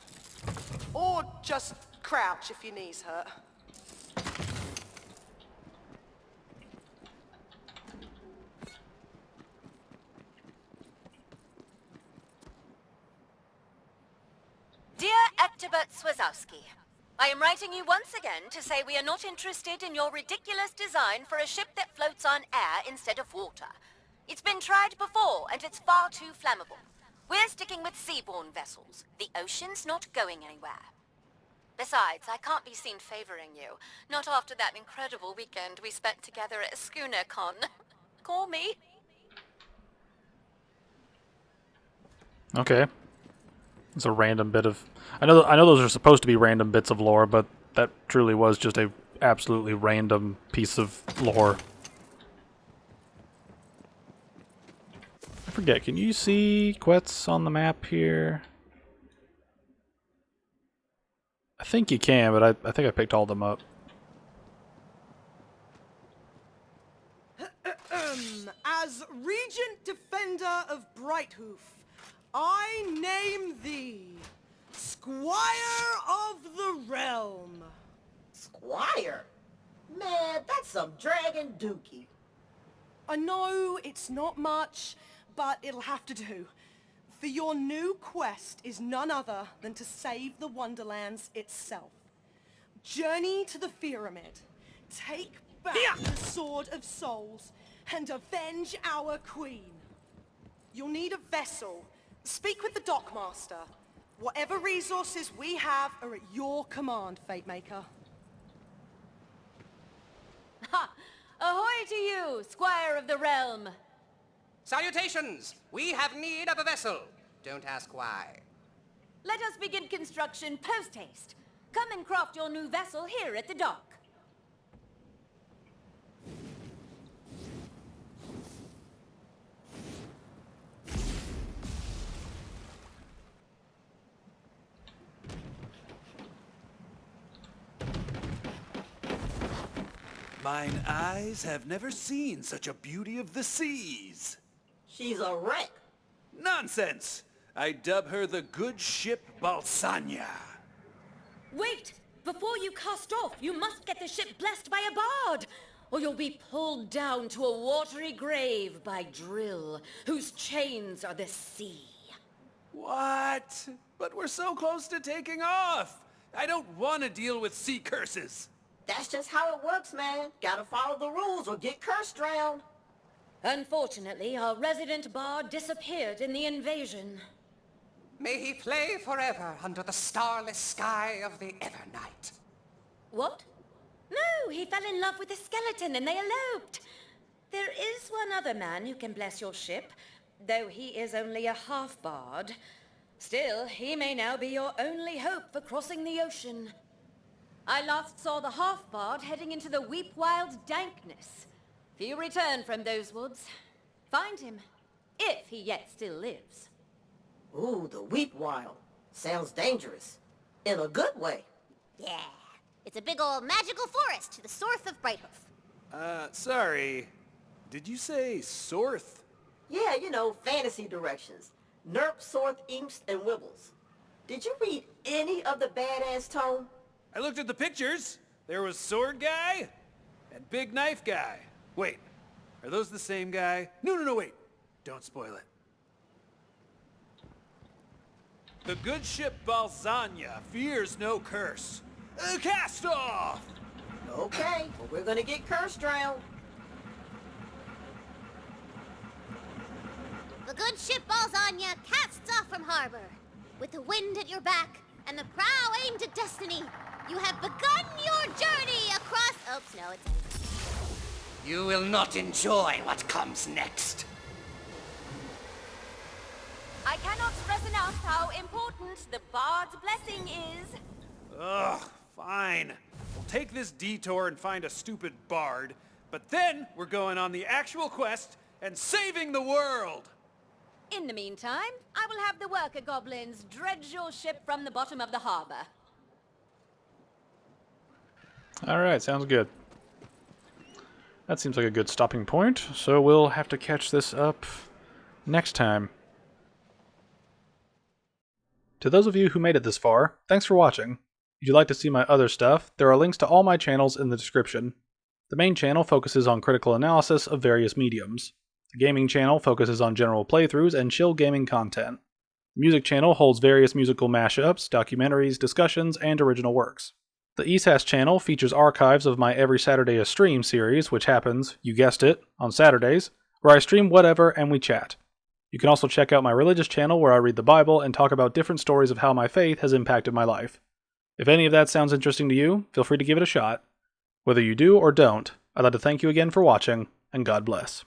Or just crouch if your knees hurt. Dear Ectobert Swazowski, I am writing you once again to say we are not interested in your ridiculous design for a ship that floats on air instead of water. It's been tried before, and it's far too flammable. We're sticking with seaborne vessels. The ocean's not going anywhere. Besides, I can't be seen favoring you. Not after that incredible weekend we spent together at Schooner Con. Call me. Okay. It's a random bit of... I know those are supposed to be random bits of lore, but that truly was just a absolutely random piece of lore. I forget, can you see Quets on the map here? I think you can, but I think I picked all of them up. As Regent Defender of Brighthoof, I name thee Squire of the Realm. Squire? Man, that's some dragon dookie. I know it's not much, but it'll have to do. For your new quest is none other than to save the Wonderlands itself. Journey to the pyramid, take back the Sword of Souls, and avenge our queen. You'll need a vessel. Speak with the dockmaster. Whatever resources we have are at your command, Fate Maker. Ha! Ahoy to you, Squire of the Realm! Salutations! We have need of a vessel. Don't ask why. Let us begin construction post-haste. Come and craft your new vessel here at the dock. Mine eyes have never seen such a beauty of the seas. She's a wreck. Nonsense! I dub her the good ship Balsania. Wait! Before you cast off, you must get the ship blessed by a bard, or you'll be pulled down to a watery grave by Drill, whose chains are the sea. What? But we're so close to taking off. I don't want to deal with sea curses. That's just how it works, man. Gotta follow the rules or get cursed drowned. Unfortunately, our resident bard disappeared in the invasion. May he play forever under the starless sky of the Evernight. What? No, he fell in love with a skeleton and they eloped. There is one other man who can bless your ship, though he is only a half-bard. Still, he may now be your only hope for crossing the ocean. I last saw the half-bard heading into the Weepwild dankness. If you return from those woods, find him, if he yet still lives. Ooh, the Weepwild. Sounds dangerous. In a good way. Yeah, it's a big old magical forest to the south of Brighthoof. Sorry. Did you say Sorth? Yeah, you know, fantasy directions. Nerp, Sorth, Imps, and Wibbles. Did you read any of the badass tome? I looked at the pictures. There was Sword Guy and Big Knife Guy. Wait, are those the same guy? No, wait. Don't spoil it. The good ship Balsania fears no curse. Cast off! Okay, well, we're gonna get cursed drowned. The good ship Balsania casts off from harbor. With the wind at your back and the prow aimed at destiny, you have begun your journey across... Oops, no, it's ended. You will not enjoy what comes next. I cannot stress enough how important the bard's blessing is. Ugh, fine. We'll take this detour and find a stupid bard, but then we're going on the actual quest and saving the world! In the meantime, I will have the worker goblins dredge your ship from the bottom of the harbor. Alright, sounds good. That seems like a good stopping point, so we'll have to catch this up next time. To those of you who made it this far, thanks for watching. If you'd like to see my other stuff, there are links to all my channels in the description. The main channel focuses on critical analysis of various mediums. The gaming channel focuses on general playthroughs and chill gaming content. The music channel holds various musical mashups, documentaries, discussions, and original works. The ESAS channel features archives of my Every Saturday a Stream series, which happens, you guessed it, on Saturdays, where I stream whatever and we chat. You can also check out my religious channel where I read the Bible and talk about different stories of how my faith has impacted my life. If any of that sounds interesting to you, feel free to give it a shot. Whether you do or don't, I'd like to thank you again for watching, and God bless.